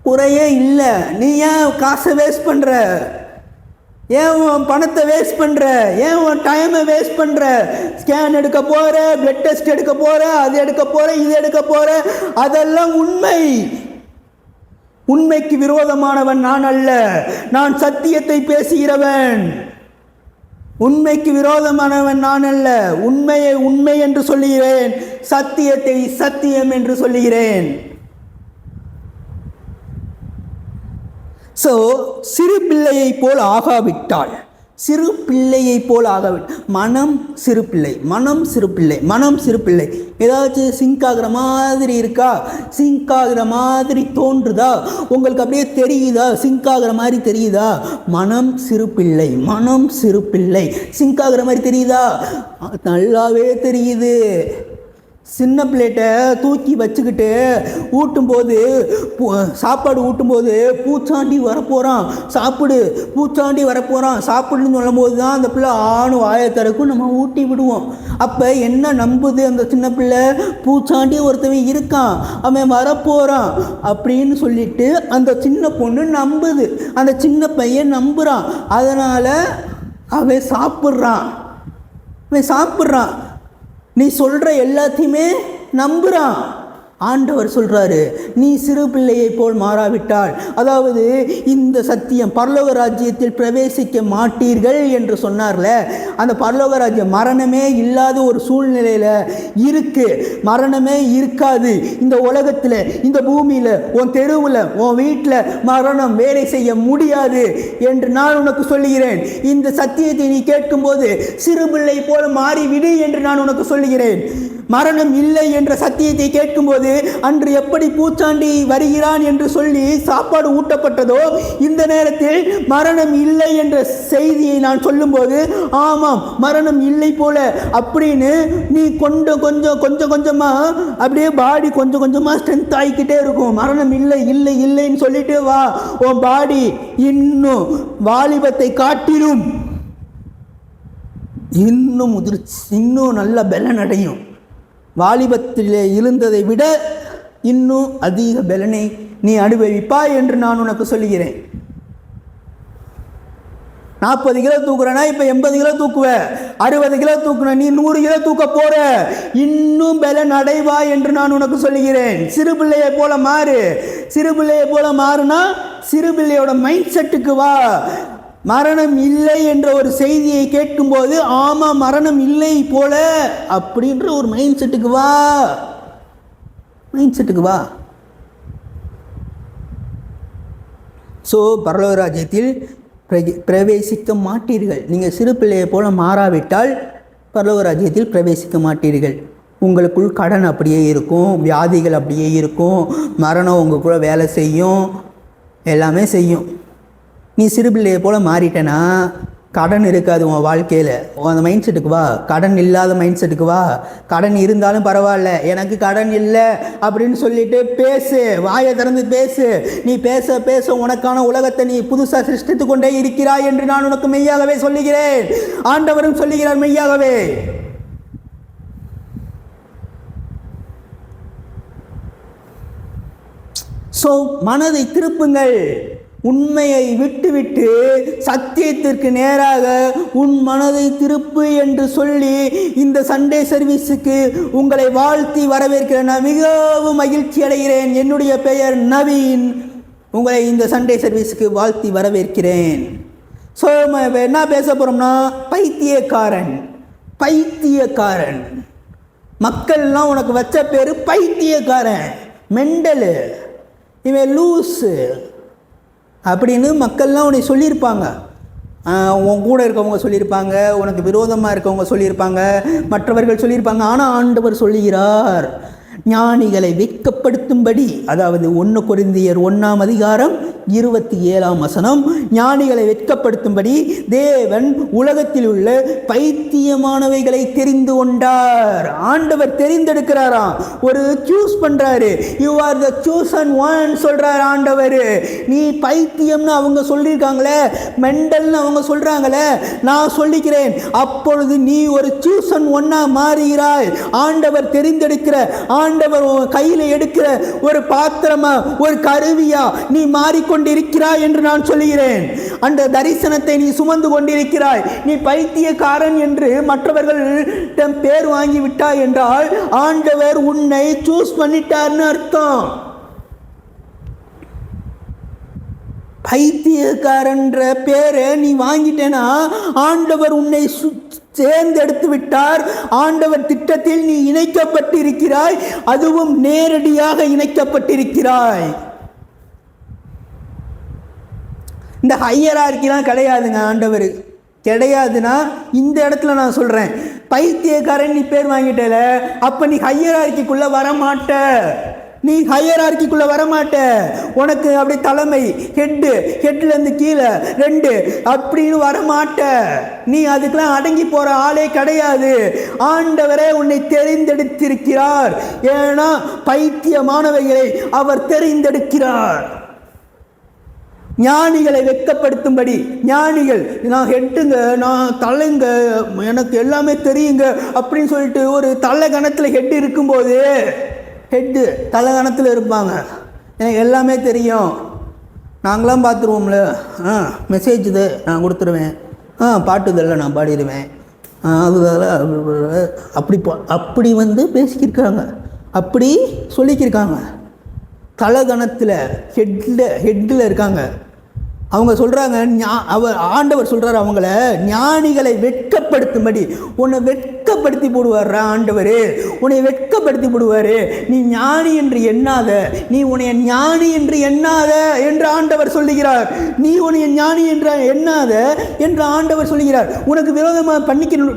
குறையே இல்லை. நீ ஏன் காசை வேஸ்ட் பண்ற? ஏன் உன் பணத்தை வேஸ்ட் பண்ணுற? ஏன் உன் டைமை வேஸ்ட் பண்ணுற? ஸ்கேன் எடுக்க போகிற, பிளட் டெஸ்ட் எடுக்க போகிற, அது எடுக்க போகிற, இது எடுக்க போகிற, அதெல்லாம் உண்மை. உண்மைக்கு விரோதமானவன் நான் அல்ல, நான் சத்தியத்தை பேசுகிறவன். உண்மைக்கு விரோதமானவன் நான் அல்ல. உண்மையை உண்மை என்று சொல்லுகிறேன், சத்தியத்தை சத்தியம் என்று சொல்லுகிறேன். ஸோ சிறு பிள்ளையை போல் ஆகாவிட்டால், மனம் சிறு பிள்ளை. ஏதாச்சும் சிங்க் ஆகிற மாதிரி இருக்கா? சிங்க் ஆகிற மாதிரி தோன்றுதா? உங்களுக்கு அப்படியே தெரியுதா? சிங்க் ஆகிற மாதிரி தெரியுதா? மனம் சிறு பிள்ளை. சிங்க் ஆகிற மாதிரி தெரியுதா? நல்லாவே தெரியுது. சின்ன பிளேட்டை தூக்கி வச்சுக்கிட்டு ஊட்டும்போது சாப்பாடு ஊட்டும்போது பூச்சாண்டி வரப்போகிறான் சாப்பிடு, பூச்சாண்டி வரப்போகிறான் சாப்பிடுன்னு சொல்லும் போது தான் அந்த பிள்ளை ஆணு வாயை திறக்கும், நம்ம ஊட்டி விடுவோம். அப்போ என்ன நம்புது அந்த சின்ன பிள்ளை? பூச்சாண்டி ஒருத்தவன் இருக்கான், அவன் வரப்போகிறான் அப்படின்னு சொல்லிட்டு அந்த சின்ன பொண்ணு நம்புது, அந்த சின்ன பையன் நம்புகிறான். அதனால் அவன் சாப்பிட்றான். நீ சொல்கிற எல்லாத்தையுமே நம்புகிறான். ஆண்டவர் சொல்கிறாரு, நீ சிறு பிள்ளையை போல் மாறாவிட்டால், அதாவது இந்த சத்தியம் பரலோக ராஜ்யத்தில் பிரவேசிக்க மாட்டீர்கள் என்று சொன்னார்ல, அந்த பரலோக ராஜ்யம் மரணமே இல்லாத ஒரு சூழ்நிலையில் இருக்குது. மரணமே இருக்காது இந்த உலகத்தில், இந்த பூமியில், உன் தெருவில், உன் வீட்டில் மரணம் வேலை செய்ய முடியாது என்று நான் உனக்கு சொல்லுகிறேன். இந்த சத்தியத்தை நீ கேட்கும்போது சிறு பிள்ளை போல மாறிவிடு என்று நான் உனக்கு சொல்லுகிறேன். மரணம் இல்லை என்ற சத்தியத்தை கேட்கும்போது அன்று எப்படி பூச்சாண்டி வருகிறான் என்று சொல்லி சாப்பாடு ஊட்டப்பட்டதோ, இந்த நேரத்தில் மரணம் இல்லை என்ற செய்தியை நான் சொல்லும்போது ஆமாம் மரணம் இல்லை போல அப்படின்னு நீ கொஞ்சமாக அப்படியே பாடி கொஞ்சமாக ஸ்ட்ரென்த் ஆகிக்கிட்டே இருக்கும். மரணம் இல்லைன்னு சொல்லிட்டு வா, உன் பாடி இன்னும் வாலிபத்தை காட்டிலும் இன்னும் முதிர்ச்சி, இன்னும் நல்ல பலன் அடையும். வாலிபத்திலே இருந்ததை விட இன்னும் அதிக பலனை நீ அனுபவிப்பாய் என்று நான் உனக்கு சொல்லுகிறேன். 40 கிலோ தூக்குறனா இப்போ 80 கிலோ தூக்குவ, 60 கிலோ தூக்குன நீ 100 கிலோ தூக்க போற, இன்னும் பலன் அடைவாய் என்று நான் உனக்கு சொல்லுகிறேன். சிறு பிள்ளையை போல மாறு. சிறு பிள்ளையை போல மாறுனா சிறு பிள்ளையோட மைண்ட் செட்டுக்கு வா. மரணம் இல்லை என்ற ஒரு செய்தியை கேட்கும்போது ஆமாம் மரணம் இல்லை போல அப்படின்ற ஒரு மைண்ட் செட்டுக்கு வா. ஸோ பரலோக ராஜ்யத்தில் பிரவேசிக்க மாட்டீர்கள். நீங்கள் சிறு பிள்ளையை போல மாறாவிட்டால் பரலோக ராஜ்யத்தில் பிரவேசிக்க மாட்டீர்கள். உங்களுக்குள் கடன் அப்படியே இருக்கும், வியாதிகள் அப்படியே இருக்கும், மரணம் உங்கள் கூட வேலை செய்யும், எல்லாமே செய்யும். நீ சிறு பிள்ளையை போல் மாறிட்டேன்னா கடன் இருக்காது உன் வாழ்க்கையில். அந்த மைண்ட் செட்டுக்கு வா. கடன் இல்லாத மைண்ட் செட்டுக்கு வா. கடன் இருந்தாலும் பரவாயில்ல, எனக்கு கடன் இல்லை அப்படின்னு சொல்லிட்டு பேசு, வாயை திறந்து பேசு. நீ பேச பேச உனக்கான உலகத்தை நீ புதுசாக சிருஷ்டித்து கொண்டே இருக்கிறாய் என்று நான் உனக்கு மெய்யாகவே சொல்லுகிறேன். ஆண்டவரும் சொல்லுகிறார் மெய்யாகவே. ஸோ மனதை திருப்புங்கள். உண்மையை விட்டுவிட்டு சத்தியத்திற்கு நேராக உன் மனதை திருப்பு என்று சொல்லி இந்த சண்டே சர்வீஸுக்கு உங்களை வாழ்த்தி வரவேற்கிறேன். நான் மிகவும் மகிழ்ச்சி அடைகிறேன். என்னுடைய பெயர் நவீன். உங்களை இந்த சண்டே சர்வீஸுக்கு வாழ்த்தி வரவேற்கிறேன். ஸோ என்ன பேச போகிறோம்னா பைத்தியக்காரன். மக்கள்லாம் உனக்கு வச்ச பேர் பைத்தியக்காரன், மெண்டலு, இவன் லூஸு அப்படின்னு மக்கள்லாம் உன்னை சொல்லியிருப்பாங்க. உன் கூட இருக்கவங்க சொல்லியிருப்பாங்க, உனக்கு விரோதமாக இருக்கவங்க சொல்லியிருப்பாங்க, மற்றவர்கள் சொல்லியிருப்பாங்க. ஆனால் ஆண்டவர் சொல்லுகிறார், ஞானிகளை வெட்கப்படுத்தும்படி, அதாவது 1 கொரிந்தியர் 1:27 ஞானிகளை வெட்கப்படுத்தும்படி தேவன் உலகத்தில் உள்ள பைத்தியமானவைகளை தெரிந்து கொண்டார். ஆண்டவர் தெரிந்தெடுக்கிறாராம், ஒரு சூஸ் பண்றாரு. You are the chosen one சொல்றார் ஆண்டவர். நீ பைத்தியம்னு அவங்க சொல்லியிருக்காங்களே, மெண்டல்னு அவங்க சொல்றாங்களே, நான் சொல்லிக்கிறேன், அப்பொழுது நீ ஒரு சூசன் ஒன்னா மாறுகிறாய். ஆண்டவர் தெரிந்தெடுக்கிற, ஆண்டவர் கையில் எடுக்கிற ஒரு பாத்திரமா, ஒரு கருவியா நீ மாறிக்கொண்டிருக்கிறாய் என்று நான் சொல்லுகிறேன். அந்த தரிசனத்தை நீ சுமந்து கொண்டிருக்கிறாய். நீ பைத்தியக்காரன் என்று மற்றவர்களிடம் பேர் வாங்கி விட்டாய் என்றால் ஆண்டவர் உன்னை சூஸ் பண்ணிட்டார்னு அர்த்தம். பைத்தியக்காரன்ற பேரை நீ வாங்கிட்டேன்னா ஆண்டவர் உன்னை தேர்ந்தெடுத்து விட்டார். ஆண்டவர் திட்டத்தில் நீ இணைக்கப்பட்டிருக்கிறாய், அதுவும் நேரடியாக இணைக்கப்பட்டிருக்கிறாய். இந்த ஹையரார்க்கிலாம் கிடையாதுங்க, ஆண்டவர் கிடையாதுன்னா இந்த இடத்துல நான் சொல்கிறேன், பைத்தியக்காரன் நீ பேர் வாங்கிட்டல, அப்போ நீ ஹையரார்க்கிக்குள்ளே வரமாட்ட. நீ ஹையரார்க்கிக்குள்ள வரமாட்ட. உனக்கு அப்படி தலைமை ஹெட்ல இருந்து கீழே 2 அப்படின்னு வரமாட்ட. நீ அதுக்கெல்லாம் அடங்கி போற ஆளே கிடையாது. ஆண்டவரே உன்னை தெரிந்தெடுத்திருக்கிறார். ஏன்னா பைத்தியமானவைகளை அவர் தெரிந்தெடுக்கிறார். ஞானிகளை வெட்கப்படுத்தும்படி, ஞானிகள் நான் ஹெட்டுங்க, நான் தலைங்க, எனக்கு எல்லாமே தெரியுங்க அப்படின்னு சொல்லிட்டு ஒரு தலைகணத்தில் ஹெட் இருக்கும்போது, ஹெட்டு தலைகணத்தில் இருப்பாங்க, எனக்கு எல்லாமே தெரியும், நாங்களாம் பார்த்துருவோம்ல, மெசேஜ் இது நான் கொடுத்துருவேன், பாட்டுதல்ல நான் பாடிடுவேன், அப்படி வந்து பேசிக்கிருக்காங்க, அப்படி சொல்லிக்கிருக்காங்க. தலைகணத்தில் ஹெட்டில் இருக்காங்க. அவங்க சொல்கிறாங்க, ஆண்டவர் சொல்கிறார் அவங்கள ஞானிகளை வெட்கப்படுத்தும்படி. உன்னை வெட்கப்படுத்தி போடுவார் ஆண்டவர், உன்னை வெட்கப்படுத்தி போடுவார். நீ ஞானி என்று எண்ணாத, நீ உன்னை ஞானி என்று எண்ணாத என்று ஆண்டவர் சொல்லுகிறார். நீ உன்னை ஞானி என்று எண்ணாத என்று ஆண்டவர் சொல்லுகிறார். உனக்கு விரோதமாக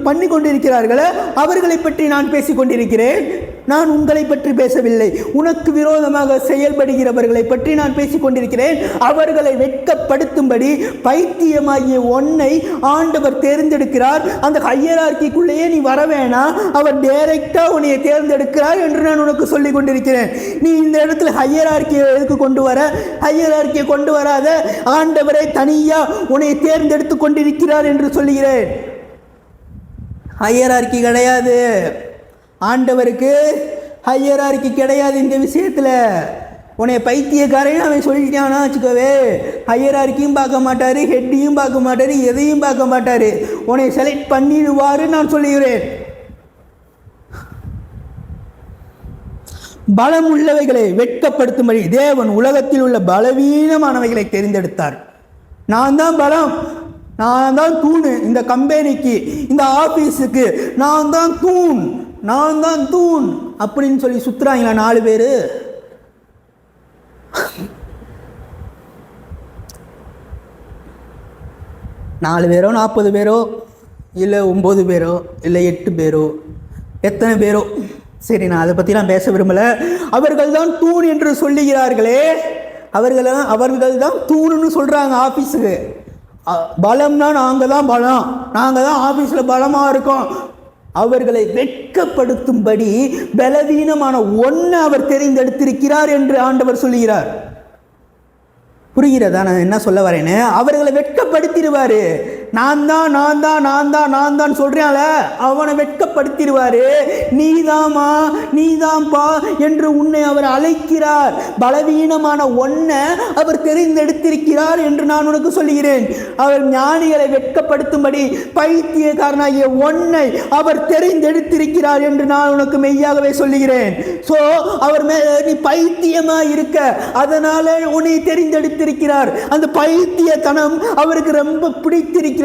பண்ணி கொண்டிருக்கிறார்களே அவர்களை பற்றி நான் பேசி கொண்டிருக்கிறேன். நான் உங்களை பற்றி பேசவில்லை. உனக்கு விரோதமாக செயல்படுகிறவர்களை பற்றி நான் பேசிக் கொண்டிருக்கிறேன். அவர்களை வெட்கப்படுத்தும்படி பைத்தியமாகிய ஒன்னை ஆண்டவர் தேர்ந்தெடுக்கிறார். அந்த ஹையரார்க்கிக்குள்ளேயே நீ வர வேணாம், அவர் டைரக்டா உன்னை தேர்ந்தெடுக்கிறார் என்று நான் உனக்கு சொல்லிக் கொண்டிருக்கிறேன். நீ இந்த இடத்துல ஹையரார்க்கியை எதுக்கு கொண்டு வர? ஹையரார்க்கியை கொண்டு வராத, ஆண்டவரை தனியா உன்னை தேர்ந்தெடுத்து கொண்டிருக்கிறார் என்று சொல்லுகிறேன். ஹையரார்க்கி கிடையாது, ஆண்டவருக்கு ஹையரார்க்கி கிடையாது. இந்த விஷயத்தில் உன்னை பைத்தியக்காரன்னு அவன் சொல்லிட்டானா வச்சுக்கோவே, ஹையரார்க்கியும் பார்க்க மாட்டார், ஹெட்டையும் பார்க்க மாட்டார், எதையும் பார்க்க மாட்டார், உன்னை செலக்ட் பண்ணிடுவார் நான் சொல்லுகிறேன். பலம் உள்ளவைகளை வெட்கப்படுத்தும்படி தேவன் உலகத்தில் உள்ள பலவீனமானவைகளை தெரிந்தெடுத்தார். நான் தான் பலம், நான் தான் தூண், இந்த கம்பெனிக்கு, இந்த ஆபீஸுக்கு நான் தான் தூண், நான் தான் தூண் அப்படின்னு சொல்லி சுத்துறாங்களா 4 பேர். நாலு பேரோ 40 பேரோ இல்லை 9 பேரோ இல்லை 8 பேரோ எத்தனை பேரோ சரி, நான் அதை பற்றி நான் பேச விரும்பலை. அவர்கள் தான் தூண் என்று சொல்லுகிறார்களே, அவர்கள் தான் தூணுன்னு சொல்கிறாங்க ஆஃபீஸுக்கு. பலம்னா நாங்கள் தான் பலம், நாங்கள் தான் ஆஃபீஸில் பலமாக இருக்கோம். அவர்களை வெட்கப்படுத்தும்படி பலவீனமான ஒன்றை அவர் தெரிந்தெடுத்திருக்கிறார் என்று ஆண்டவர் சொல்லுகிறார். புரிகிறதா நான் என்ன சொல்ல வரேன்னு? அவர்களை வெட்கப்படுத்திடுவாரு. நான் தான் நான் தான் நான் தான் நான் தான் சொல்றான்ல, அவனை வெட்கப்படுத்திடுவாரு. நீதாமா நீதான்பா என்று உன்னை அவர் அழைக்கிறார். பலவீனமான ஒன்றை அவர் தெரிந்தெடுத்திருக்கிறார் என்று நான் உனக்கு சொல்லுகிறேன். அவர் ஞானிகளை வெட்கப்படுத்தும்படி பைத்தியக்காரனாகிய ஒன்னை அவர் தெரிந்தெடுத்திருக்கிறார் என்று நான் உனக்கு மெய்யாகவே சொல்லுகிறேன். ஸோ அவர் நீ பைத்தியமா இருக்க, அதனால உன்னை தெரிந்தெடுத்திருக்கிறார். அந்த பைத்தியத்தனம் அவருக்கு ரொம்ப பிடித்திருக்கிறது.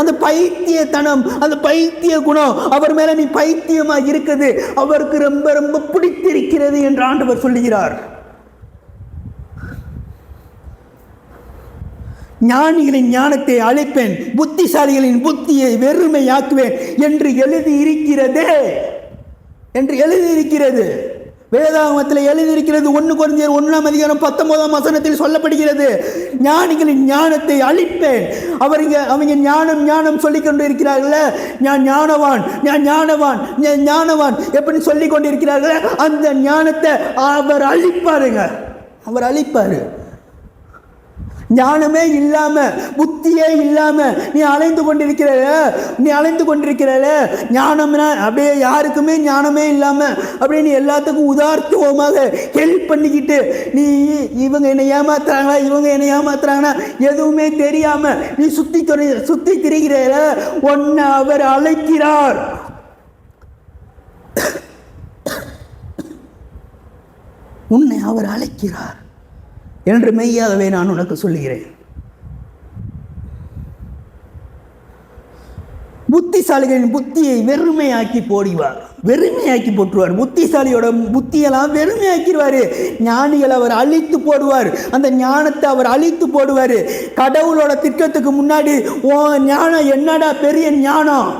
அந்த பைத்தியத்தனம், அந்த பைத்திய குணம் அவர் மேல நீ பைத்தியமா இருக்குது, அவருக்கு ரொம்ப ரொம்ப பிடித்திருக்கிறது என்று ஆண்டவர் சொல்லுகிறார். ஞானிகளின் ஞானத்தை அழைப்பேன், புத்திசாலிகளின் புத்தியை வெறுமையாக்குவேன் என்று எழுதியிருக்கிறதே, என்று எழுதியிருக்கிறது. வேதாகமத்தில் எழுதியிருக்கிறது. 1 கொரிந்தியர் 1:19 சொல்லப்படுகிறது, ஞானிகளின் ஞானத்தை அழிப்பேன். அவங்க ஞானம் ஞானம் சொல்லிக் கொண்டு இருக்கிறார்கள, நான் ஞானவான் நான் ஞானவான் நான் ஞானவான் எப்படி சொல்லிக் கொண்டு இருக்கிறார்கள, அந்த ஞானத்தை அவர் அழிப்பாருங்க, அவர் அழிப்பாரு. ஞானமே இல்லாம, புத்தியே இல்லாம நீ அலைந்து கொண்டிருக்கிற ஞானம்னா அப்படியே யாருக்குமே ஞானமே இல்லாம அப்படியே நீ எல்லாத்துக்கும் உதார்த்துவமாக ஹெல்ப் பண்ணிக்கிட்டு நீ இவங்க என்னை ஏமாத்துறாங்களா எதுவுமே தெரியாம நீ சுத்தி திரிகிற உன்னை அவர் அழைக்கிறார். உன்னை அவர் அழைக்கிறார் என்று மெய்யாகவே நான் உனக்கு சொல்லுகிறேன். புத்திசாலிகளின் புத்தியை வெறுமையாக்கி போட்டுருவார். புத்திசாலியோட புத்தியெல்லாம் வெறுமையாக்கிடுவார். ஞானிகள் அவர் அழித்து போடுவார். அந்த ஞானத்தை அவர் அழித்து போடுவார். கடவுளோட திட்டத்துக்கு முன்னாடி ஓ ஞானம் என்னடா பெரிய ஞானம்,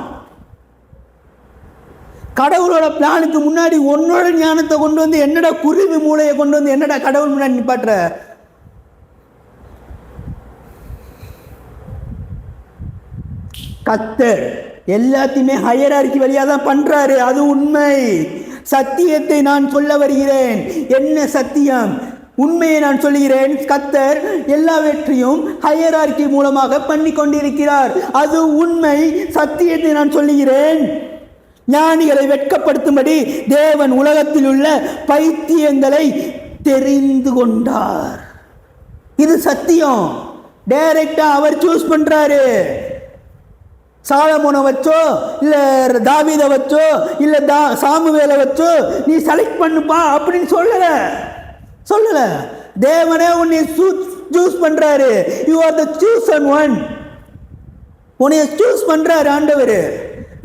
கடவுளோட பிளானுக்கு முன்னாடி உன்னோட ஞானத்தை கொண்டு வந்து என்னடா குருவி மூளையை கொண்டு வந்து என்னடா கடவுள் முன்னாடி நிப்பாட்டுற? கர்த்தர் எல்லாத்தையுமே ஹையரார்கி வழியா தான் பண்றாரு. அது உண்மை. சத்தியத்தை நான் சொல்ல வருகிறேன். என்ன சத்தியம்? உண்மையை நான் சொல்லுகிறேன். கர்த்தர் எல்லாவற்றையும் ஹையரார்கி மூலமாக பண்ணி கொண்டிருக்கிறார். அது உண்மை. சத்தியத்தை நான் சொல்லுகிறேன். ஞானிகளை வெட்கப்படுத்தும்படி தேவன் உலகத்தில் உள்ள பைத்தியங்களை தெரிந்து கொண்டார். இது சத்தியம். டைரக்டா அவர் சூஸ் பண்றாரு. சாலமோனை வச்சோ இல்ல தாவீதை வச்சோ இல்ல சாமுவேலை வச்சோ நீ செலக்ட் பண்ணுப்பா அப்படின்னு சொல்லல. தேவனே உன்னை சூஸ் பண்றாரு. You are the chosen one. உன்னை சூஸ் பண்றாரு ஆண்டவர்.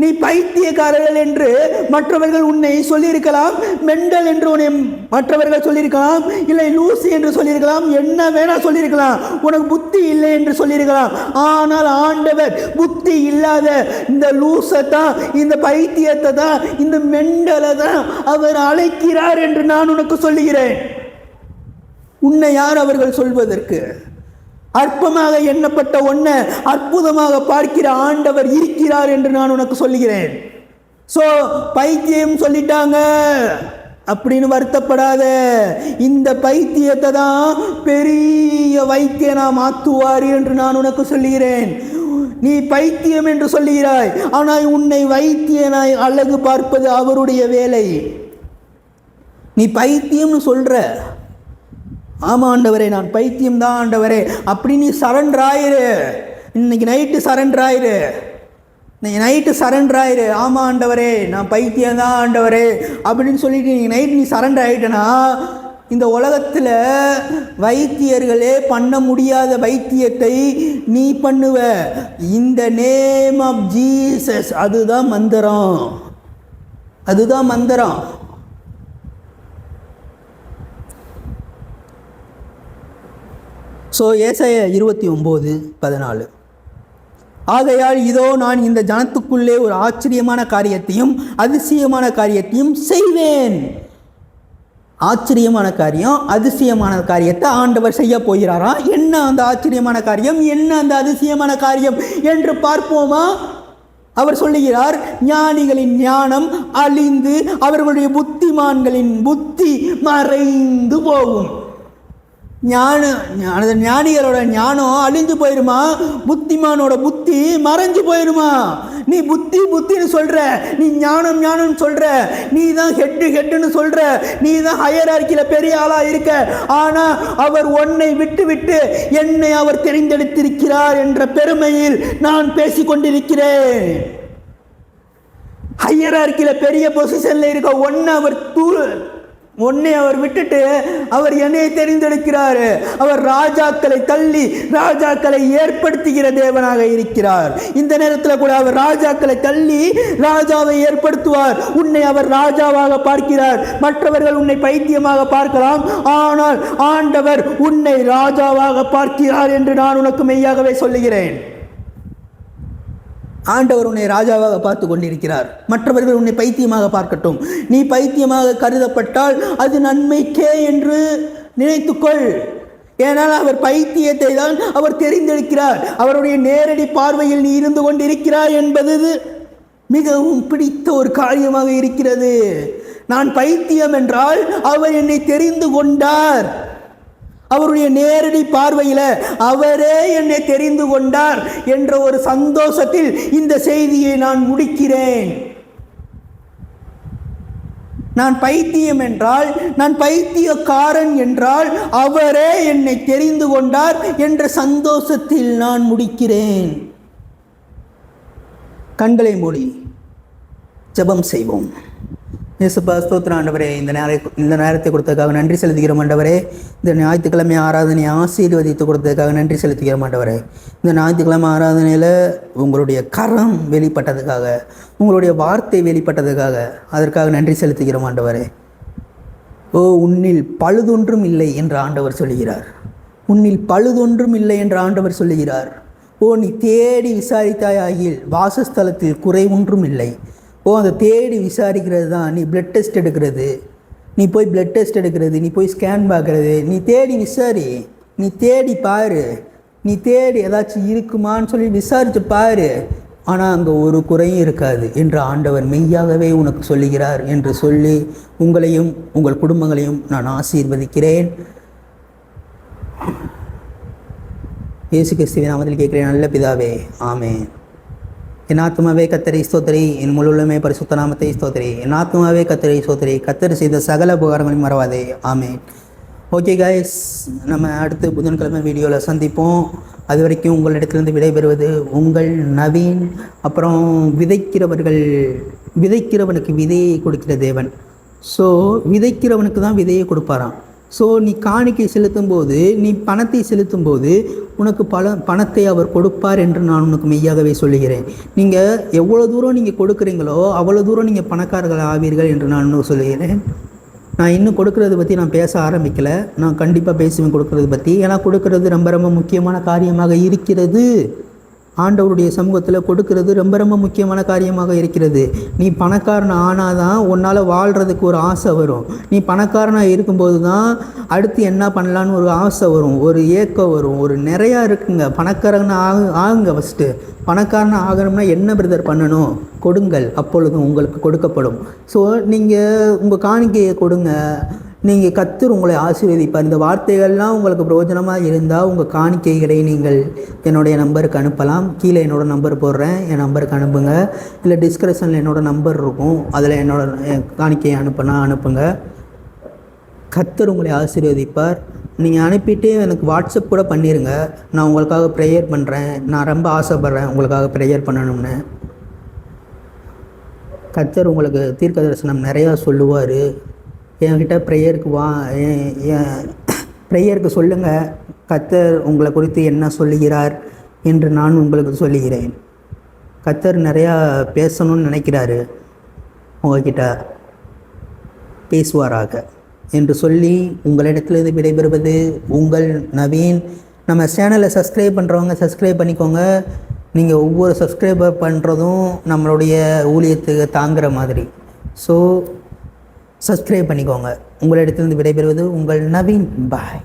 நீ பைத்தியக்காரர்கள் என்று மற்றவர்கள் உன்னை சொல்லியிருக்கலாம், மெண்டல் என்று உன்னை மற்றவர்கள் சொல்லியிருக்கலாம், இல்லை லூசி என்று சொல்லியிருக்கலாம், என்ன வேணா சொல்லியிருக்கலாம், உனக்கு புத்தி இல்லை என்று சொல்லியிருக்கலாம். ஆனால் ஆண்டவர் புத்தி இல்லாத இந்த லூசை தான், இந்த பைத்தியத்தை தான், இந்த மெண்டலை தான் அவர் அழைக்கிறார் என்று நான் உனக்கு சொல்லுகிறேன். உன்னை யார் அவர்கள் சொல்வதற்கு? அற்பமாக எண்ணப்பட்ட ஒன்றை அற்புதமாக பார்க்கிற ஆண்டவர் இருக்கிறார் என்று நான் உனக்கு சொல்லுகிறேன். ஸோ பைத்தியம் சொல்லிட்டாங்க அப்படின்னு வருத்தப்படாத. இந்த பைத்தியத்தை தான் பெரிய வைத்தியனா மாற்றுவார் என்று நான் உனக்கு சொல்லுகிறேன். நீ பைத்தியம் என்று சொல்லுகிறாய், ஆனால் உன்னை வைத்தியனாய் அழகு பார்ப்பது அவருடைய வேலை. நீ பைத்தியம்னு சொல்ற. ஆமாம் ஆண்டவரே, நான் பைத்தியம் தான் ஆண்டவரே அப்படி நீ சரண்டர் ஆயிரு. இன்னைக்கு நைட்டு சரண்டர் ஆயிரு. ஆமாம் ஆண்டவரே, நான் பைத்தியம் தான் ஆண்டவரே அப்படின்னு சொல்லிட்டு இன்னைக்கு நைட்டு நீ சரண்டர் ஆயிட்டனா, இந்த உலகத்தில் வைத்தியர்களே பண்ண முடியாத வைத்தியத்தை நீ பண்ணுவ. இந்த நேம் ஆஃப் ஜீசஸ், அதுதான் மந்திரம். ஸோ ஏசாயா 29:14, ஆகையால் இதோ நான் இந்த ஜனத்துக்குள்ளே ஒரு ஆச்சரியமான காரியத்தையும் அதிசயமான காரியத்தையும் செய்வேன். ஆச்சரியமான காரியம், அதிசயமான காரியத்தை ஆண்டவர் செய்ய போகிறாரா? என்ன அந்த ஆச்சரியமான காரியம், என்ன அந்த அதிசயமான காரியம் என்று பார்ப்போமா? அவர் சொல்லுகிறார், ஞானிகளின் ஞானம் அழிந்து அவர்களுடைய புத்திமான்களின் புத்தி மறைந்து போகும். ஞானிகளோட ஞானம் அழிஞ்சு போயிருமா? புத்திமானோட புத்தி மறைஞ்சு போயிருமா? நீ புத்தின்னு சொல்ற, நீ ஞானம் சொல்ற, நீ தான் ஹெட்டுன்னு சொல்ற, நீ தான் ஹையரார்கியில பெரிய ஆளா இருக்க. ஆனா அவர் உன்னை விட்டு என்னை அவர் தெரிந்தெடுத்திருக்கிறார் என்ற பெருமையில் நான் பேசிக்கொண்டிருக்கிறேன். ஹையரார்கியில பெரிய பொசிஷன்ல இருக்க உன்னை அவர் விட்டுட்டு அவர் என்னை தெரிந்தெடுக்கிறாரு. அவர் ராஜாக்களை தள்ளி ராஜாக்களை ஏற்படுத்துகிற தேவனாக இருக்கிறார். இந்த நேரத்தில் கூட அவர் ராஜாக்களை தள்ளி ராஜாவை ஏற்படுத்துவார். உன்னை அவர் ராஜாவாக பார்க்கிறார். மற்றவர்கள் உன்னை பைத்தியமாக பார்க்கலாம், ஆனால் ஆண்டவர் உன்னை ராஜாவாக பார்க்கிறார் என்று நான் உனக்கு மெய்யாகவே சொல்லுகிறேன். ஆண்டவர் உன்னை ராஜாவாக பார்த்து கொண்டிருக்கிறார். மற்றவர்கள் உன்னை பைத்தியமாக பார்க்கட்டும். நீ பைத்தியமாக கருதப்பட்டால் அது நன்மைக்கே என்று நினைத்துக்கொள். ஏனால் அவர் பைத்தியத்தை தான் அவர் தெரிந்தெடுக்கிறார். அவருடைய நேரடி பார்வையில் நீ இருந்து கொண்டிருக்கிறாய் என்பது மிகவும் பிடித்த ஒரு காரியமாக இருக்கிறது. நான் பைத்தியம் என்றால் அவர் என்னை தெரிந்து கொண்டார். அவருடைய நேரடி பார்வையில் அவரே என்னை தெரிந்து கொண்டார் என்ற ஒரு சந்தோஷத்தில் இந்த செய்தியை நான் முடிக்கிறேன். நான் பைத்தியம் என்றால், நான் பைத்தியக்காரன் என்றால் அவரே என்னை தெரிந்து கொண்டார் என்ற சந்தோஷத்தில் நான் முடிக்கிறேன். கண்களை மூடி ஜெபம் செய்வோம். இயேசுப்பா, ஸ்தோத்திரம் ஆண்டவரே. இந்த நேரத்தை கொடுத்ததுக்காக நன்றி செலுத்துகிறோம் ஆண்டவரே. இந்த ஞாயிற்றுக்கிழமை ஆராதனையை ஆசீர்வதித்து கொடுத்ததுக்காக நன்றி செலுத்துகிறோம் ஆண்டவரே. இந்த ஞாயிற்றுக்கிழமை ஆராதனையில் உங்களுடைய கரம் வெளிப்பட்டதுக்காக, உங்களுடைய வார்த்தை வெளிப்பட்டதுக்காக, அதற்காக நன்றி செலுத்துகிறோம் ஆண்டவரே. ஓ, உன்னில் பழுதொன்றும் இல்லை என்று ஆண்டவர் சொல்லுகிறார். உன்னில் பழுதொன்றும் இல்லை என்று ஆண்டவர் சொல்லுகிறார். ஓ, நீ தேடி விசாரித்தாயாகில் வாசஸ்தலத்தில் குறை ஒன்றும் இல்லை. அதை தேடி விசாரிக்கிறது தான் நீ பிளட் டெஸ்ட் எடுக்கிறது, நீ போய் பிளட் டெஸ்ட் எடுக்கிறது, நீ போய் ஸ்கேன் பார்க்குறது. நீ தேடி விசாரி, நீ தேடி பாரு, நீ தேடி ஏதாச்சும் இருக்குமான்னு சொல்லி விசாரித்து பாரு. ஆனால் அங்கே ஒரு குறையும் இருக்காது என்று ஆண்டவர் மெய்யாகவே உனக்கு சொல்லுகிறார் என்று சொல்லி உங்களையும் உங்கள் குடும்பங்களையும் நான் ஆசீர்வதிக்கிறேன். இயேசு கிறிஸ்துவின் நாமத்தில் கேட்கிறேன் நல்ல பிதாவே, ஆமென். என் ஆத்மாவே கர்த்தரை ஸ்தோத்திரி, என் முழு உள்ளமே பரிசுத்த நாமத்தை ஸ்தோத்திரி. என் ஆத்மாவே கர்த்தரை ஸ்தோத்திரி, கர்த்தர் செய்த சகல உபகாரங்களையும் மறவாதே, ஆமென். ஓகே கைஸ், நம்ம அடுத்து புதன்கிழமை வீடியோவில் சந்திப்போம். அது வரைக்கும் உங்களிடத்திலிருந்து விடைபெறுவது உங்கள் நவீன். அப்புறம் விதைக்கிறவனுக்கு விதையை கொடுக்கிற தேவன். ஸோ விதைக்கிறவனுக்கு தான் விதையை கொடுப்பாராம். ஸோ நீ காணிக்கை செலுத்தும் போது, நீ பணத்தை செலுத்தும் போது உனக்கு பணத்தை அவர் கொடுப்பார் என்று நான் உனக்கு மெய்யாகவே சொல்லுகிறேன். நீங்கள் எவ்வளோ தூரம் நீங்கள் கொடுக்குறீங்களோ அவ்வளோ தூரம் நீங்கள் பணக்காரர்கள் ஆவீர்கள் என்று நான் இன்னும் சொல்லுகிறேன். நான் இன்னும் கொடுக்கறத பற்றி நான் பேச ஆரம்பிக்கலை. நான் கண்டிப்பாக பேசுவேன் கொடுக்கறத பற்றி. ஏன்னா கொடுக்கறது ரொம்ப ரொம்ப முக்கியமான காரியமாக இருக்கிறது. ஆண்டவருடைய சமூகத்தில் கொடுக்கறது ரொம்ப ரொம்ப முக்கியமான காரியமாக இருக்கிறது. நீ பணக்காரன் ஆனாதான் உன்னால் வாழ்கிறதுக்கு ஒரு ஆசை வரும். நீ பணக்காரனாக இருக்கும்போது தான் அடுத்து என்ன பண்ணலான்னு ஒரு ஆசை வரும், ஒரு ஏக்கம் வரும், ஒரு நிறையா இருக்குங்க. பணக்காரன் ஆகுங்க. ஃபஸ்ட்டு பணக்காரன் ஆகணும்னா என்ன பிரதர் பண்ணணும்? கொடுங்கள், அப்பொழுதும் உங்களுக்கு கொடுக்கப்படும். ஸோ நீங்கள் உங்கள் காணிக்கையை கொடுங்க, நீங்கள் கர்த்தர் உங்களை ஆசீர்வதிப்பார். இந்த வார்த்தைகள்லாம் உங்களுக்கு பிரயோஜனமாக இருந்தால் உங்கள் காணிக்கைகளை நீங்கள் என்னுடைய நம்பருக்கு அனுப்பலாம். கீழே என்னோடய நம்பர் போடுறேன், என் நம்பருக்கு அனுப்புங்க. இல்லை டிஸ்கிரிப்ஷனில் என்னோடய நம்பர் இருக்கும், அதில் காணிக்கையை அனுப்புங்க. கர்த்தர் உங்களை ஆசீர்வதிப்பார். நீங்கள் அனுப்பிட்டு எனக்கு வாட்ஸ்அப் கூட பண்ணிடுங்க. நான் உங்களுக்காக ப்ரேயர் பண்ணுறேன். நான் ரொம்ப ஆசைப்பட்றேன் உங்களுக்காக ப்ரேயர் பண்ணணும்னு. கர்த்தர் உங்களுக்கு தீர்க்க தரிசனம் நிறையா சொல்லுவார். என்கிட்ட ப்ரேயருக்கு சொல்லுங்கள், கர்த்தர் உங்களை குறித்து என்ன சொல்லுகிறார் என்று நான் உங்களுக்கு சொல்லுகிறேன். கர்த்தர் நிறையா பேசணும்னு நினைக்கிறாரு, உங்கள்கிட்ட பேசுவாராக என்று சொல்லி உங்களிடத்திலிருந்து விடைபெறுவது உங்கள் நவீன். நம்ம சேனலை சப்ஸ்கிரைப் பண்ணுறவங்க சப்ஸ்கிரைப் பண்ணிக்கோங்க. நீங்கள் ஒவ்வொரு சப்ஸ்கிரைபர் பண்ணுறதும் நம்மளுடைய ஊழியத்துக்கு தாங்குகிற மாதிரி. ஸோ சப்ஸ்கிரைப் பண்ணிக்கோங்க. உங்களிடத்திலிருந்து விடைபெறுவது உங்கள் நவீன். பாய்.